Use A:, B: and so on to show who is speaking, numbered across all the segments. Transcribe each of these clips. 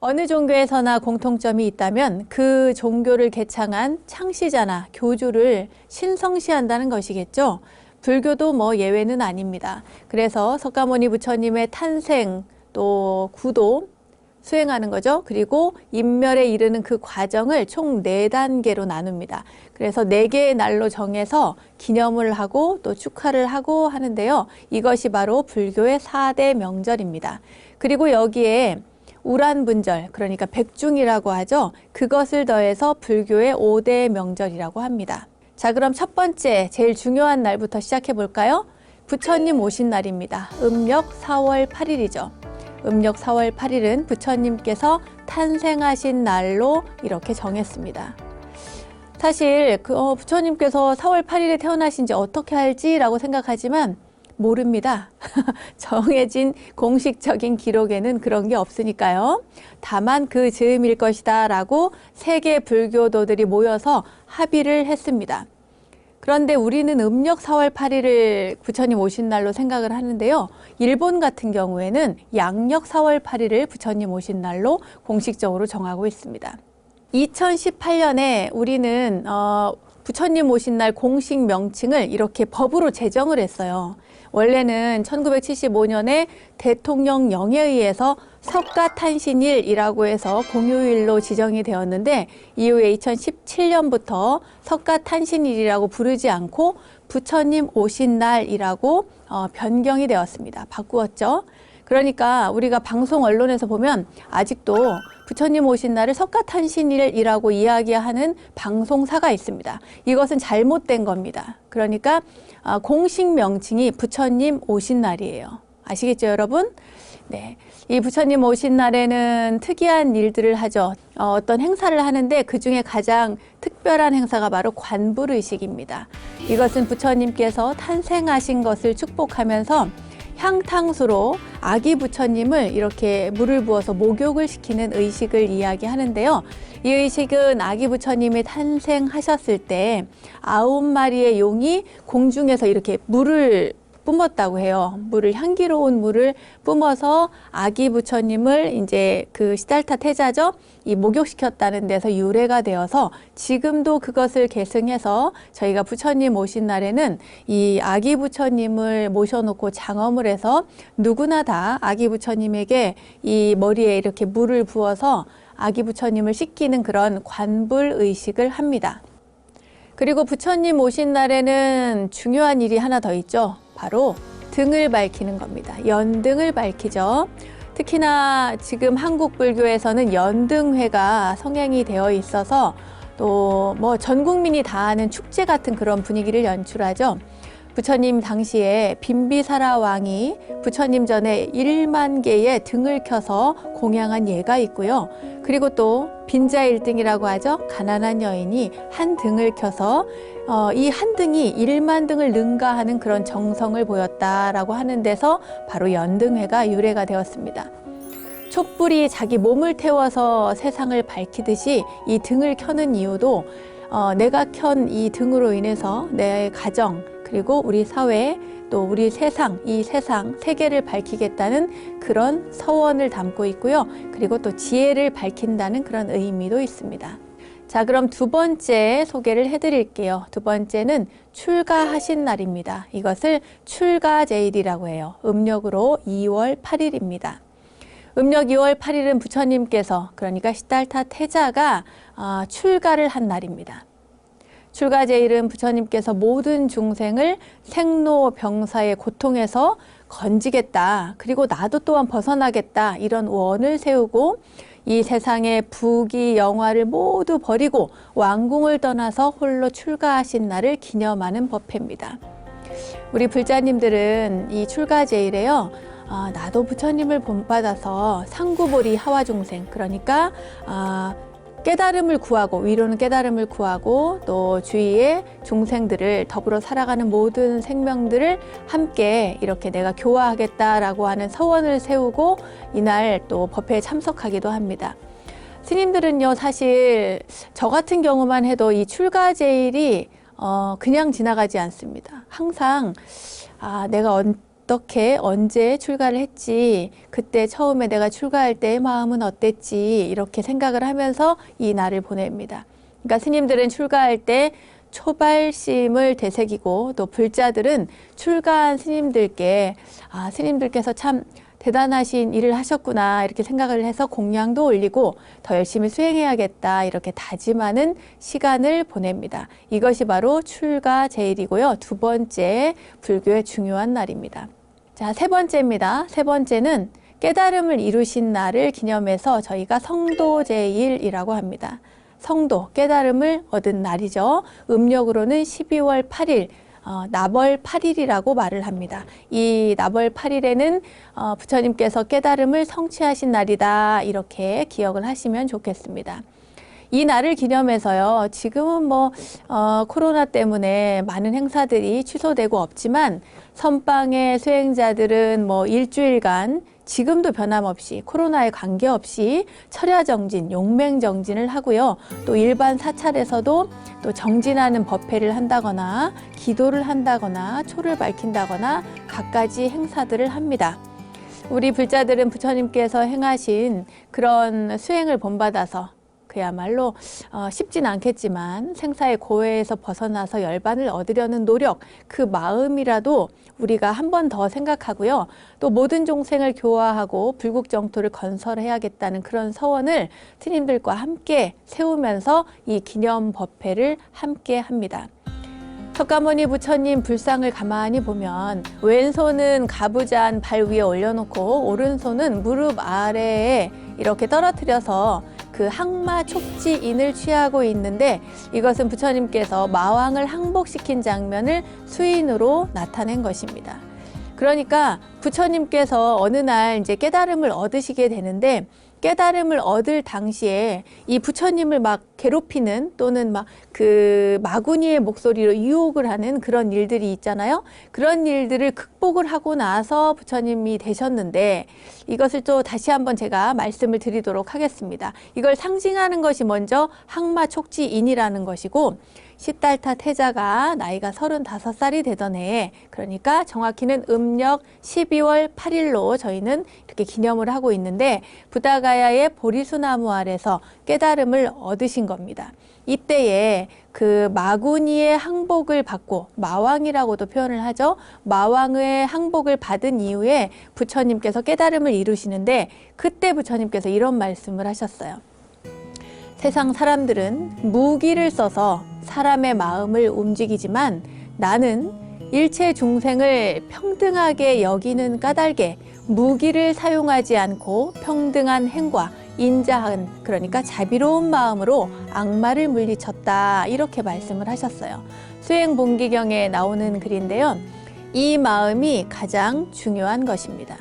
A: 어느 종교에서나 공통점이 있다면 그 종교를 개창한 창시자나 교주를 신성시한다는 것이겠죠. 불교도 뭐 예외는 아닙니다. 그래서 석가모니 부처님의 탄생 또 구도 수행하는 거죠. 그리고 인멸에 이르는 그 과정을 총 4단계로 나눕니다. 그래서 4개의 날로 정해서 기념을 하고 또 축하를 하고 하는데요. 이것이 바로 불교의 4대 명절입니다. 그리고 여기에 우란분절, 그러니까 백중이라고 하죠. 그것을 더해서 불교의 5대 명절이라고 합니다. 자, 그럼 첫 번째 제일 중요한 날부터 시작해 볼까요? 부처님 오신 날입니다. 음력 4월 8일이죠. 음력 4월 8일은 부처님께서 탄생하신 날로 이렇게 정했습니다. 사실 부처님께서 4월 8일에 태어나신지 어떻게 알지라고 생각하지만 모릅니다. 정해진 공식적인 기록에는 그런 게 없으니까요. 다만 그 즈음일 것이다 라고 세계 불교도들이 모여서 합의를 했습니다. 그런데 우리는 음력 4월 8일을 부처님 오신 날로 생각을 하는데요. 일본 같은 경우에는 양력 4월 8일을 부처님 오신 날로 공식적으로 정하고 있습니다. 2018년에 우리는 부처님 오신 날 공식 명칭을 이렇게 법으로 제정을 했어요. 원래는 1975년에 대통령령에 의해서 석가탄신일이라고 해서 공휴일로 지정이 되었는데 이후에 2017년부터 석가탄신일이라고 부르지 않고 부처님 오신 날이라고 변경이 되었습니다. 바꾸었죠. 그러니까 우리가 방송 언론에서 보면 아직도 부처님 오신 날을 석가탄신일이라고 이야기하는 방송사가 있습니다. 이것은 잘못된 겁니다. 그러니까 공식 명칭이 부처님 오신 날이에요. 아시겠죠, 여러분? 네, 이 부처님 오신 날에는 특이한 일들을 하죠. 어떤 행사를 하는데 그 중에 가장 특별한 행사가 바로 관불의식입니다. 이것은 부처님께서 탄생하신 것을 축복하면서 향탕수로 아기 부처님을 이렇게 물을 부어서 목욕을 시키는 의식을 이야기하는데요. 이 의식은 아기 부처님이 탄생하셨을 때 9마리의 용이 공중에서 이렇게 물을 뿜었다고 해요. 향기로운 물을 뿜어서 아기 부처님을 이제 그 시달타 태자죠. 이 목욕시켰다는 데서 유래가 되어서 지금도 그것을 계승해서 저희가 부처님 오신 날에는 이 아기 부처님을 모셔놓고 장엄을 해서 누구나 다 아기 부처님에게 이 머리에 이렇게 물을 부어서 아기 부처님을 씻기는 그런 관불 의식을 합니다. 그리고 부처님 오신 날에는 중요한 일이 하나 더 있죠. 바로 등을 밝히는 겁니다. 연등을 밝히죠. 특히나 지금 한국 불교에서는 연등회가 성행이 되어 있어서 또 뭐 전 국민이 다 아는 축제 같은 그런 분위기를 연출하죠. 부처님 당시에 빈비사라 왕이 부처님 전에 1만 개의 등을 켜서 공양한 예가 있고요. 그리고 또 빈자 1등이라고 하죠. 가난한 여인이 한 등을 켜서 이 한 등이 1만 등을 능가하는 그런 정성을 보였다라고 하는 데서 바로 연등회가 유래가 되었습니다. 촛불이 자기 몸을 태워서 세상을 밝히듯이 이 등을 켜는 이유도 내가 켠 이 등으로 인해서 내 가정 그리고 우리 사회 또 우리 세상, 이 세상, 세계를 밝히겠다는 그런 서원을 담고 있고요. 그리고 또 지혜를 밝힌다는 그런 의미도 있습니다. 자, 그럼 두 번째 소개를 해드릴게요. 두 번째는 출가하신 날입니다. 이것을 출가제일이라고 해요. 음력으로 2월 8일입니다. 음력 2월 8일은 부처님께서 그러니까 시달타 태자가 출가를 한 날입니다. 출가제일은 부처님께서 모든 중생을 생로병사의 고통에서 건지겠다. 그리고 나도 또한 벗어나겠다. 이런 원을 세우고 이 세상의 부귀 영화를 모두 버리고 왕궁을 떠나서 홀로 출가하신 날을 기념하는 법회입니다. 우리 불자님들은 이 출가제일에요. 나도 부처님을 본받아서 상구보리 하와중생 그러니까 깨달음을 구하고 위로는 깨달음을 구하고 또 주위의 중생들을 더불어 살아가는 모든 생명들을 함께 이렇게 내가 교화하겠다라고 하는 서원을 세우고 이날 또 법회에 참석하기도 합니다. 스님들은요 사실 저 같은 경우만 해도 이 출가제일이 그냥 지나가지 않습니다. 항상 내가 어떻게 언제 출가를 했지, 그때 처음에 내가 출가할 때의 마음은 어땠지, 이렇게 생각을 하면서 이 날을 보냅니다. 그러니까 스님들은 출가할 때 초발심을 되새기고, 또 불자들은 출가한 스님들께 스님들께서 참 대단하신 일을 하셨구나 이렇게 생각을 해서 공양도 올리고 더 열심히 수행해야겠다 이렇게 다짐하는 시간을 보냅니다. 이것이 바로 출가제일이고요. 두 번째 불교의 중요한 날입니다. 자, 세 번째입니다. 세 번째는 깨달음을 이루신 날을 기념해서 저희가 성도제일이라고 합니다. 성도, 깨달음을 얻은 날이죠. 음력으로는 12월 8일, 나벌 8일이라고 말을 합니다. 이 나벌 8일에는 부처님께서 깨달음을 성취하신 날이다 이렇게 기억을 하시면 좋겠습니다. 이 날을 기념해서요, 지금은 코로나 때문에 많은 행사들이 취소되고 없지만 선방의 수행자들은 일주일간 지금도 변함없이 코로나에 관계없이 철야정진, 용맹정진을 하고요. 또 일반 사찰에서도 또 정진하는 법회를 한다거나 기도를 한다거나 초를 밝힌다거나 갖가지 행사들을 합니다. 우리 불자들은 부처님께서 행하신 그런 수행을 본받아서 그야말로 쉽진 않겠지만 생사의 고해에서 벗어나서 열반을 얻으려는 노력, 그 마음이라도 우리가 한 번 더 생각하고요. 또 모든 종생을 교화하고 불국정토를 건설해야겠다는 그런 서원을 스님들과 함께 세우면서 이 기념 법회를 함께 합니다. 석가모니 부처님 불상을 가만히 보면 왼손은 가부잔 발 위에 올려놓고 오른손은 무릎 아래에 이렇게 떨어뜨려서 그 항마 촉지인을 취하고 있는데, 이것은 부처님께서 마왕을 항복시킨 장면을 수인으로 나타낸 것입니다. 그러니까 부처님께서 어느 날 이제 깨달음을 얻으시게 되는데, 깨달음을 얻을 당시에 이 부처님을 막 괴롭히는 또는 막 그 마구니의 목소리로 유혹을 하는 그런 일들이 있잖아요. 그런 일들을 극복을 하고 나서 부처님이 되셨는데, 이것을 또 다시 한번 제가 말씀을 드리도록 하겠습니다. 이걸 상징하는 것이 먼저 항마촉지인이라는 것이고, 시달타 태자가 나이가 35살이 되던 해에, 그러니까 정확히는 음력 12월 8일로 저희는 이렇게 기념을 하고 있는데, 부다가야의 보리수나무 아래서 깨달음을 얻으신 겁니다. 이때에 그 마구니의 항복을 받고, 마왕이라고도 표현을 하죠. 마왕의 항복을 받은 이후에 부처님께서 깨달음을 이루시는데, 그때 부처님께서 이런 말씀을 하셨어요. 세상 사람들은 무기를 써서 사람의 마음을 움직이지만 나는 일체 중생을 평등하게 여기는 까닭에 무기를 사용하지 않고 평등한 행과 인자한, 그러니까 자비로운 마음으로 악마를 물리쳤다 이렇게 말씀을 하셨어요. 수행본기경에 나오는 글인데요. 이 마음이 가장 중요한 것입니다.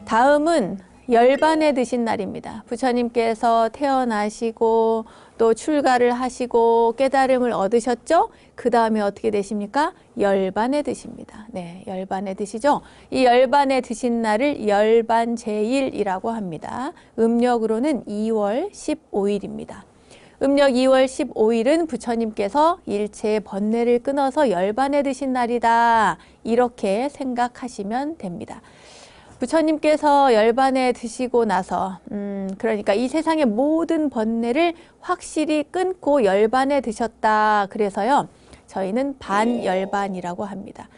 A: 다음은 열반에 드신 날입니다. 부처님께서 태어나시고 또 출가를 하시고 깨달음을 얻으셨죠? 그 다음에 어떻게 되십니까? 열반에 드십니다. 네, 열반에 드시죠? 이 열반에 드신 날을 열반제일이라고 합니다. 음력으로는 2월 15일입니다. 음력 2월 15일은 부처님께서 일체의 번뇌를 끊어서 열반에 드신 날이다. 이렇게 생각하시면 됩니다. 부처님께서 열반에 드시고 나서 그러니까 이 세상의 모든 번뇌를 확실히 끊고 열반에 드셨다. 그래서요, 저희는 반열반이라고 합니다.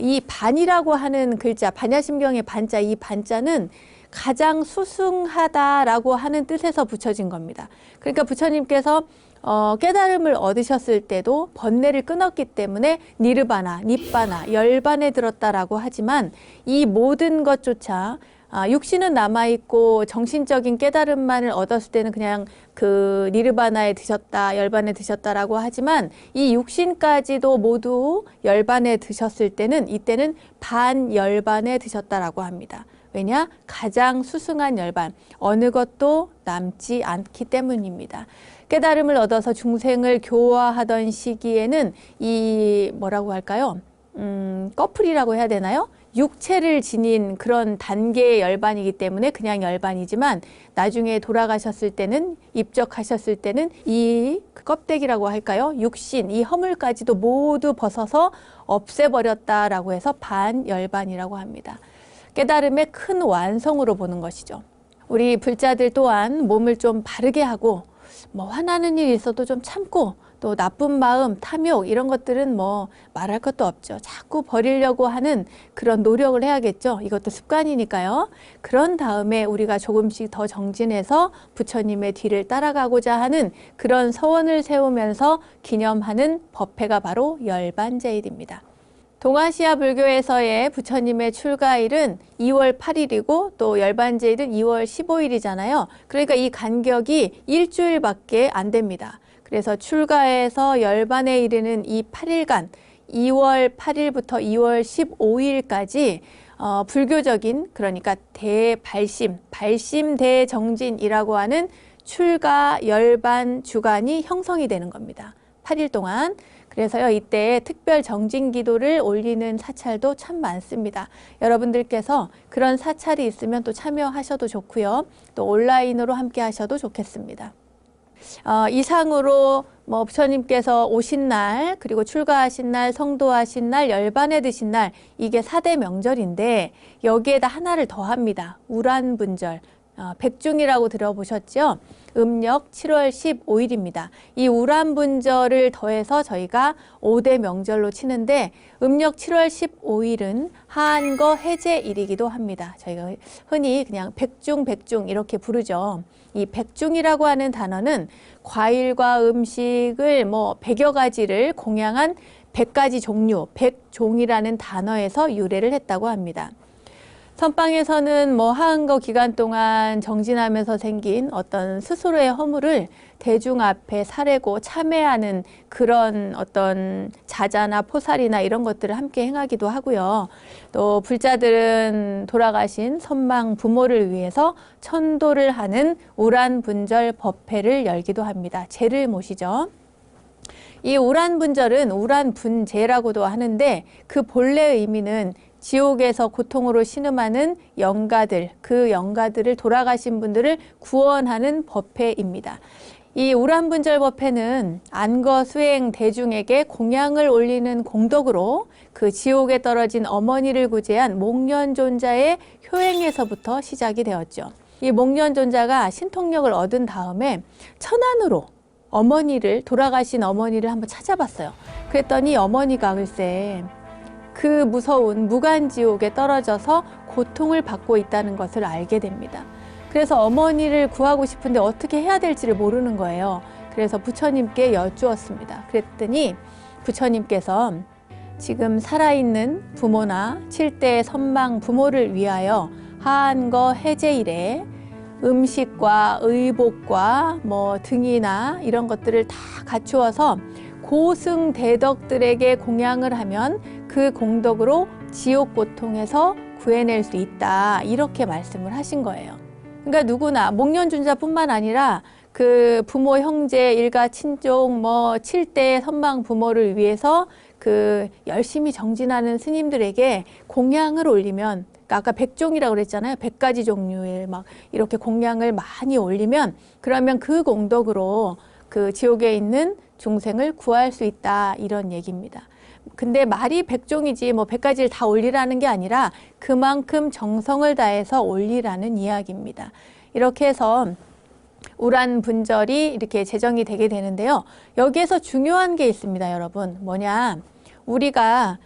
A: 이 반이라고 하는 글자, 반야심경의 반자, 이 반자는 가장 수승하다라고 하는 뜻에서 붙여진 겁니다. 그러니까 부처님께서 깨달음을 얻으셨을 때도 번뇌를 끊었기 때문에 니르바나, 닛바나, 열반에 들었다라고 하지만, 이 모든 것조차 육신은 남아있고 정신적인 깨달음만을 얻었을 때는 그냥 그 니르바나에 드셨다, 열반에 드셨다라고 하지만, 이 육신까지도 모두 열반에 드셨을 때는, 이때는 반열반에 드셨다라고 합니다. 왜냐? 가장 수승한 열반, 어느 것도 남지 않기 때문입니다. 깨달음을 얻어서 중생을 교화하던 시기에는 이 뭐라고 할까요? 꺼풀이라고 해야 되나요? 육체를 지닌 그런 단계의 열반이기 때문에 그냥 열반이지만 나중에 돌아가셨을 때는, 입적하셨을 때는 이 껍데기라고 할까요? 육신, 이 허물까지도 모두 벗어서 없애버렸다라고 해서 반열반이라고 합니다. 깨달음의 큰 완성으로 보는 것이죠. 우리 불자들 또한 몸을 좀 바르게 하고 뭐 화나는 일이 있어도 좀 참고 또 나쁜 마음, 탐욕 이런 것들은 뭐 말할 것도 없죠. 자꾸 버리려고 하는 그런 노력을 해야겠죠. 이것도 습관이니까요. 그런 다음에 우리가 조금씩 더 정진해서 부처님의 뒤를 따라가고자 하는 그런 서원을 세우면서 기념하는 법회가 바로 열반제일입니다. 동아시아 불교에서의 부처님의 출가일은 2월 8일이고 또 열반제일은 2월 15일이잖아요. 그러니까 이 간격이 일주일밖에 안 됩니다. 그래서 출가에서 열반에 이르는 이 8일간 2월 8일부터 2월 15일까지 불교적인, 그러니까 대발심, 발심 대정진이라고 하는 출가 열반 주간이 형성이 되는 겁니다. 8일 동안. 그래서요, 이때 특별 정진 기도를 올리는 사찰도 참 많습니다. 여러분들께서 그런 사찰이 있으면 또 참여하셔도 좋고요. 또 온라인으로 함께 하셔도 좋겠습니다. 이상으로 뭐 부처님께서 오신 날, 그리고 출가하신 날, 성도하신 날, 열반에 드신 날, 이게 4대 명절인데 여기에다 하나를 더합니다. 우란분절. 백중이라고 들어보셨죠? 음력 7월 15일입니다. 이 우란분절을 더해서 저희가 5대 명절로 치는데 음력 7월 15일은 하한거 해제일이기도 합니다. 저희가 흔히 그냥 백중 이렇게 부르죠. 이 백중이라고 하는 단어는 과일과 음식을 뭐 100여 가지를 공양한 100가지 종류, 백종이라는 단어에서 유래를 했다고 합니다. 선방에서는 뭐 하한거 기간 동안 정진하면서 생긴 어떤 스스로의 허물을 대중 앞에 사례고 참회하는 그런 어떤 자자나 포살이나 이런 것들을 함께 행하기도 하고요. 또 불자들은 돌아가신 선망 부모를 위해서 천도를 하는 우란분절 법회를 열기도 합니다. 제를 모시죠. 이 우란분절은 우란분제라고도 하는데 그 본래 의미는 지옥에서 고통으로 신음하는 영가들, 그 영가들을, 돌아가신 분들을 구원하는 법회입니다. 이 우란분절 법회는 안거 수행 대중에게 공양을 올리는 공덕으로 그 지옥에 떨어진 어머니를 구제한 목련존자의 효행에서부터 시작이 되었죠. 이 목련존자가 신통력을 얻은 다음에 천안으로 돌아가신 어머니를 한번 찾아봤어요. 그랬더니 어머니가 글쎄 그 무서운 무간지옥에 떨어져서 고통을 받고 있다는 것을 알게 됩니다. 그래서 어머니를 구하고 싶은데 어떻게 해야 될지를 모르는 거예요. 그래서 부처님께 여쭈었습니다. 그랬더니 부처님께서 지금 살아있는 부모나 7대 선망 부모를 위하여 하한거 해제일에 음식과 의복과 뭐 등이나 이런 것들을 다 갖추어서 고승대덕들에게 공양을 하면 그 공덕으로 지옥 고통에서 구해낼 수 있다, 이렇게 말씀을 하신 거예요. 그러니까 누구나 목련존자뿐만 아니라 그 부모, 형제, 일가, 친족, 뭐 7대 선망 부모를 위해서 그 열심히 정진하는 스님들에게 공양을 올리면, 아까 백종이라고 그랬잖아요. 100가지 종류의 막 이렇게 공양을 많이 올리면 그러면 그 공덕으로 그 지옥에 있는 중생을 구할 수 있다, 이런 얘기입니다. 근데 말이 백종이지 뭐 100가지를 다 올리라는 게 아니라 그만큼 정성을 다해서 올리라는 이야기입니다. 이렇게 해서 우란분절이 이렇게 제정이 되게 되는데요. 여기에서 중요한 게 있습니다, 여러분. 뭐냐? 우리가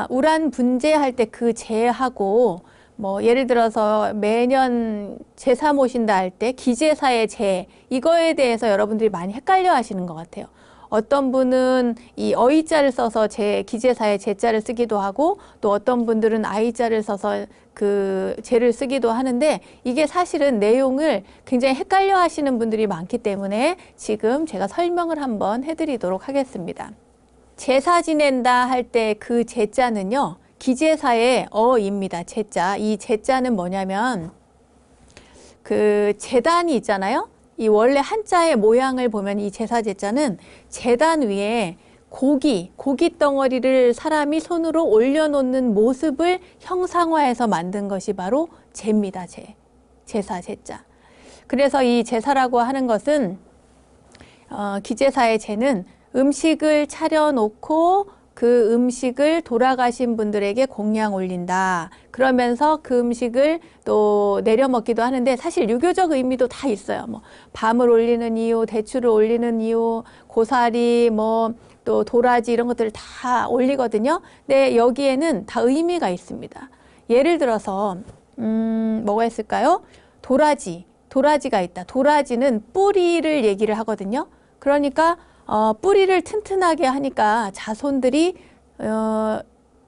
A: 우란분제할 때 그 제하고 뭐 예를 들어서 매년 제사 모신다 할 때 기제사의 제, 이거에 대해서 여러분들이 많이 헷갈려 하시는 것 같아요. 어떤 분은 이 어이자를 써서 기제사의 제자를 쓰기도 하고 또 어떤 분들은 아이자를 써서 그 제를 쓰기도 하는데 이게 사실은 내용을 굉장히 헷갈려 하시는 분들이 많기 때문에 지금 제가 설명을 한번 해드리도록 하겠습니다. 제사 지낸다 할 때 그 제자는요, 기제사의 어입니다. 제자. 이 제자는 뭐냐면 그 제단이 있잖아요. 이 원래 한자의 모양을 보면 이 제사 제자는 제단 위에 고기 덩어리를 사람이 손으로 올려놓는 모습을 형상화해서 만든 것이 바로 제입니다. 제사, 제자. 그래서 이 제사라고 하는 것은 기제사의 제는 음식을 차려놓고 그 음식을 돌아가신 분들에게 공양 올린다. 그러면서 그 음식을 또 내려 먹기도 하는데 사실 유교적 의미도 다 있어요. 뭐 밤을 올리는 이유, 대추를 올리는 이유, 고사리, 뭐 또 도라지 이런 것들을 다 올리거든요. 근데 여기에는 다 의미가 있습니다. 예를 들어서 뭐가 있을까요? 도라지가 있다. 도라지는 뿌리를 얘기를 하거든요. 그러니까 뿌리를 튼튼하게 하니까 자손들이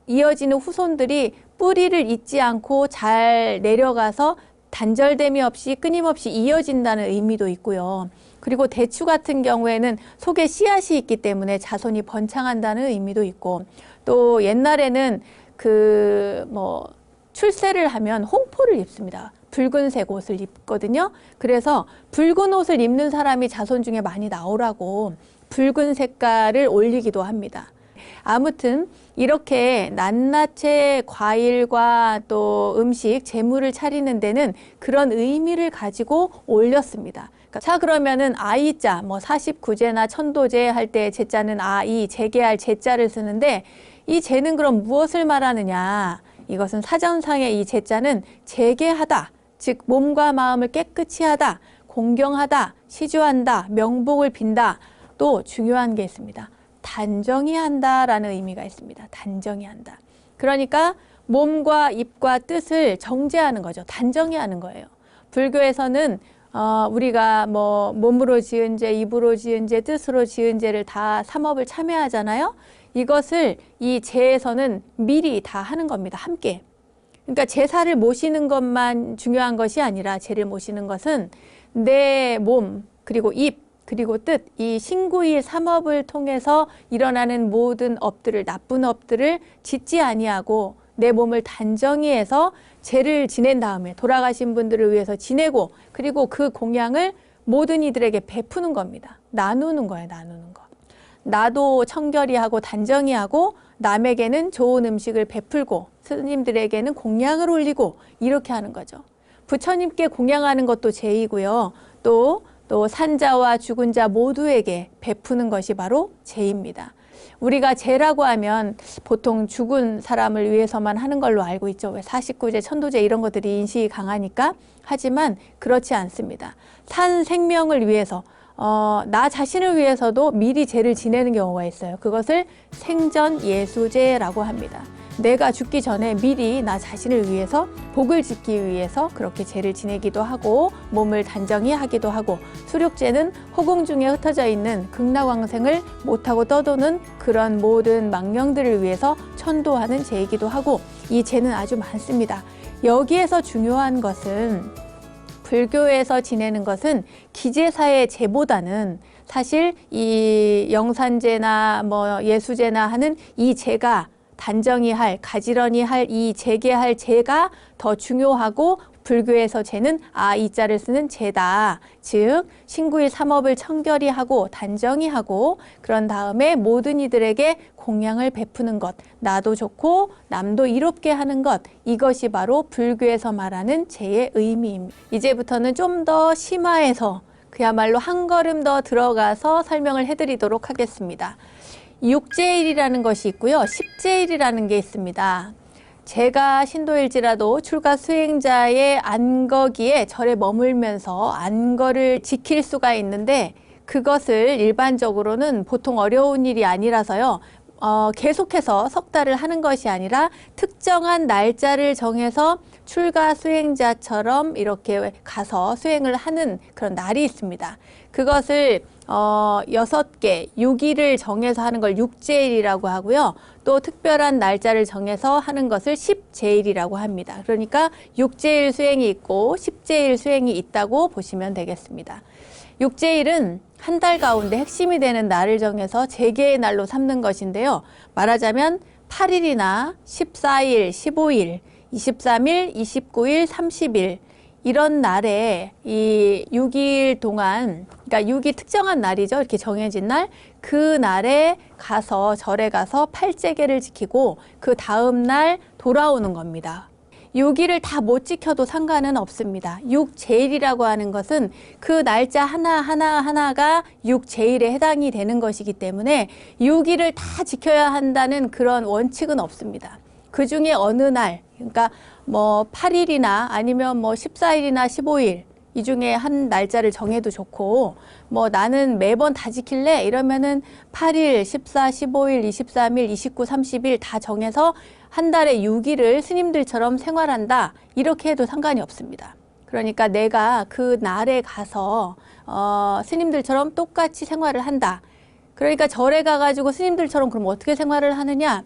A: 이어지는 후손들이 뿌리를 잊지 않고 잘 내려가서 단절됨이 없이 끊임없이 이어진다는 의미도 있고요. 그리고 대추 같은 경우에는 속에 씨앗이 있기 때문에 자손이 번창한다는 의미도 있고, 또 옛날에는 출세를 하면 홍포를 입습니다. 붉은색 옷을 입거든요. 그래서 붉은 옷을 입는 사람이 자손 중에 많이 나오라고 붉은 색깔을 올리기도 합니다. 아무튼 이렇게 낱낱이 과일과 또 음식, 재물을 차리는 데는 그런 의미를 가지고 올렸습니다. 자, 그러면은 아이자, 49제나 천도제 할 때 제자는 아이, 재개할 제자를 쓰는데 이 제는 그럼 무엇을 말하느냐? 이것은 사전상의 이 제자는 재개하다, 즉 몸과 마음을 깨끗이 하다, 공경하다, 시주한다, 명복을 빈다. 또 중요한 게 있습니다. 단정히 한다라는 의미가 있습니다. 단정히 한다. 그러니까 몸과 입과 뜻을 정제하는 거죠. 단정히 하는 거예요. 불교에서는 우리가 몸으로 지은 죄, 입으로 지은 죄, 뜻으로 지은 죄를 다 삼업을 참여하잖아요. 이것을 이 제에서는 미리 다 하는 겁니다. 함께. 그러니까 제사를 모시는 것만 중요한 것이 아니라 제를 모시는 것은 내 몸, 그리고 입, 그리고 뜻, 이 신구일 삼업을 통해서 일어나는 모든 업들을, 나쁜 업들을 짓지 아니하고 내 몸을 단정히 해서 제를 지낸 다음에 돌아가신 분들을 위해서 지내고, 그리고 그 공양을 모든 이들에게 베푸는 겁니다. 나누는 거예요. 나누는 거. 나도 청결히 하고 단정히 하고 남에게는 좋은 음식을 베풀고 스님들에게는 공양을 올리고 이렇게 하는 거죠. 부처님께 공양하는 것도 제이고요. 또 산자와 죽은 자 모두에게 베푸는 것이 바로 제입니다. 우리가 제라고 하면 보통 죽은 사람을 위해서만 하는 걸로 알고 있죠. 왜 49제, 천도제 이런 것들이 인식이 강하니까. 하지만 그렇지 않습니다. 산 생명을 위해서, 나 자신을 위해서도 미리 제를 지내는 경우가 있어요. 그것을 생전예수제라고 합니다. 내가 죽기 전에 미리 나 자신을 위해서, 복을 짓기 위해서 그렇게 제를 지내기도 하고 몸을 단정히 하기도 하고, 수륙제는 허공 중에 흩어져 있는 극락왕생을 못하고 떠도는 그런 모든 망령들을 위해서 천도하는 제이기도 하고, 이 제는 아주 많습니다. 여기에서 중요한 것은, 불교에서 지내는 것은 기제사의 제보다는 사실 이 영산제나 예수제나 하는 이 제가 단정히 할, 가지런히 할, 이 재개할 제가 더 중요하고, 불교에서 제는 이 자를 쓰는 제다. 즉 신구일 삼업을 청결히 하고 단정히 하고, 그런 다음에 모든 이들에게 공양을 베푸는 것, 나도 좋고 남도 이롭게 하는 것, 이것이 바로 불교에서 말하는 제의 의미입니다. 이제부터는 좀 더 심화해서 그야말로 한 걸음 더 들어가서 설명을 해드리도록 하겠습니다. 육제일이라는 것이 있고요. 십제일이라는 게 있습니다. 제가 신도일지라도 출가 수행자의 안거기에 절에 머물면서 안거를 지킬 수가 있는데, 그것을 일반적으로는 보통 어려운 일이 아니라서요. 계속해서 석 달을 하는 것이 아니라 특정한 날짜를 정해서 출가 수행자처럼 이렇게 가서 수행을 하는 그런 날이 있습니다. 그것을 6개, 6일을 정해서 하는 걸 육제일이라고 하고요. 또 특별한 날짜를 정해서 하는 것을 십제일이라고 합니다. 그러니까 육제일 수행이 있고 십제일 수행이 있다고 보시면 되겠습니다. 육제일은 한 달 가운데 핵심이 되는 날을 정해서 재개의 날로 삼는 것인데요. 말하자면 8일이나 14일, 15일, 23일, 29일, 30일, 이런 날에 이 6일 동안, 그러니까 6이 특정한 날이죠. 이렇게 정해진 날, 그 날에 가서 절에 가서 팔제계를 지키고 그 다음 날 돌아오는 겁니다. 6일을 다 못 지켜도 상관은 없습니다. 6제일이라고 하는 것은 그 날짜 하나가 6제일에 해당이 되는 것이기 때문에 6일을 다 지켜야 한다는 그런 원칙은 없습니다. 그 중에 어느 날, 그러니까 뭐 8일이나 아니면 뭐 14일이나 15일 이 중에 한 날짜를 정해도 좋고, 뭐 나는 매번 다 지킬래? 이러면은 8일, 14, 15일, 23일, 29, 30일 다 정해서 한 달에 6일을 스님들처럼 생활한다. 이렇게 해도 상관이 없습니다. 그러니까 내가 그 날에 가서 스님들처럼 똑같이 생활을 한다. 그러니까 절에 가가지고 스님들처럼 그럼 어떻게 생활을 하느냐?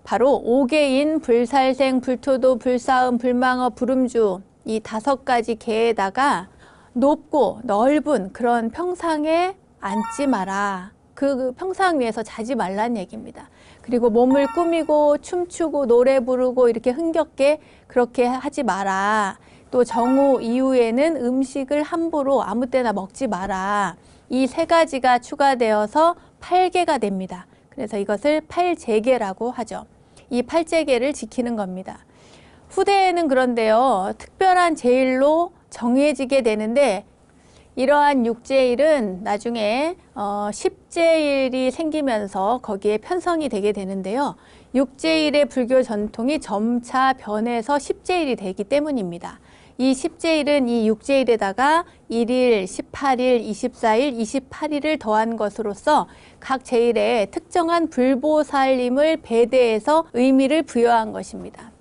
A: 바로 오개인, 불살생, 불토도, 불사음, 불망어, 불음주 이 5가지 계에다가 높고 넓은 그런 평상에 앉지 마라. 그 평상 위에서 자지 말란 얘기입니다. 그리고 몸을 꾸미고 춤추고 노래 부르고 이렇게 흥겹게 그렇게 하지 마라. 또 정오 이후에는 음식을 함부로 아무 때나 먹지 마라. 이 3가지가 추가되어서 8계가 됩니다. 그래서 이것을 팔제계라고 하죠. 이 팔제계를 지키는 겁니다. 후대에는 그런데요, 특별한 제일로 정해지게 되는데 이러한 6제일은 나중에 10제일이 생기면서 거기에 편성이 되게 되는데요. 6제일의 불교 전통이 점차 변해서 10제일이 되기 때문입니다. 이 10제일은 이 6제일에다가 1일, 18일, 24일, 28일을 더한 것으로서 각 제일에 특정한 불보살님을 배대해서 의미를 부여한 것입니다.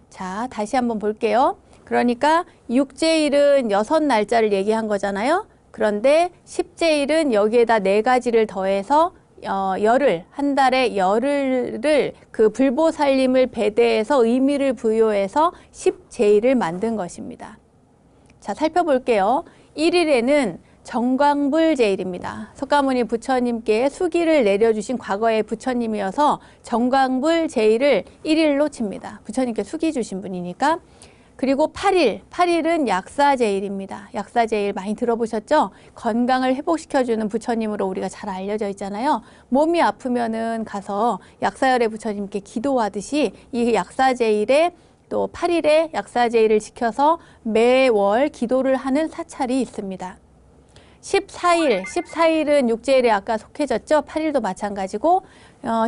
A: 자, 다시 한번 볼게요. 그러니까 6제일은 6날짜를 얘기한 거잖아요. 그런데 10제일은 여기에다 4가지를 더해서 열흘, 한 달에 열흘을 그 불보살님을 배대해서 의미를 부여해서 10제일을 만든 것입니다. 자, 살펴볼게요. 1일에는 정광불제일입니다. 석가모니 부처님께 수기를 내려주신 과거의 부처님이어서 정광불제일을 1일로 칩니다. 부처님께 수기 주신 분이니까. 그리고 8일은 약사제일입니다. 약사제일 많이 들어보셨죠? 건강을 회복시켜주는 부처님으로 우리가 잘 알려져 있잖아요. 몸이 아프면은 가서 약사열의 부처님께 기도하듯이 이 약사제일에 또 8일에 약사제일을 지켜서 매월 기도를 하는 사찰이 있습니다. 14일은 6제일에 아까 속해졌죠? 8일도 마찬가지고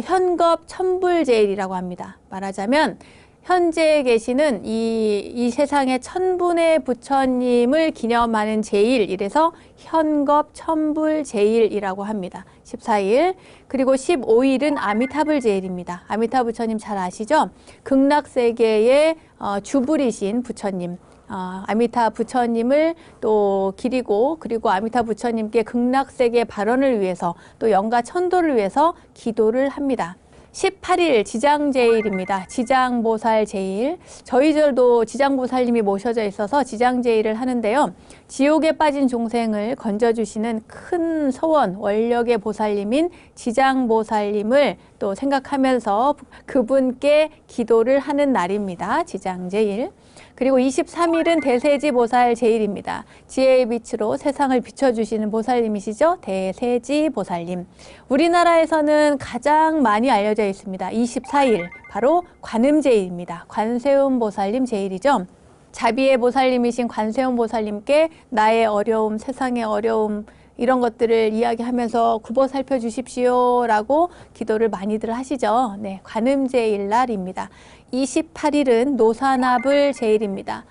A: 현겁 천불제일이라고 합니다. 말하자면 현재 계시는 이 세상의 천분의 부처님을 기념하는 제일, 이래서 현겁 천불제일이라고 합니다. 14일. 그리고 15일은 아미타불 제일입니다. 아미타 부처님 잘 아시죠? 극락세계의 주불이신 부처님. 아미타 부처님을 또 기리고, 그리고 아미타 부처님께 극락세계 발원을 위해서 또 영가 천도를 위해서 기도를 합니다. 18일 지장제일입니다. 지장보살제일. 저희 절도 지장보살님이 모셔져 있어서 지장제일을 하는데요. 지옥에 빠진 종생을 건져주시는 큰 소원, 원력의 보살님인 지장보살님을 또 생각하면서 그분께 기도를 하는 날입니다. 지장제일. 그리고 23일은 대세지 보살 제일입니다. 지혜의 빛으로 세상을 비춰주시는 보살님이시죠. 대세지 보살님. 우리나라에서는 가장 많이 알려져 있습니다. 24일, 바로 관음제일입니다. 관세음 보살님 제일이죠. 자비의 보살님이신 관세음 보살님께 나의 어려움, 세상의 어려움, 이런 것들을 이야기하면서 굽어 살펴주십시오 라고 기도를 많이들 하시죠. 네, 관음제일 날입니다. 28일은 노사나불 제일입니다.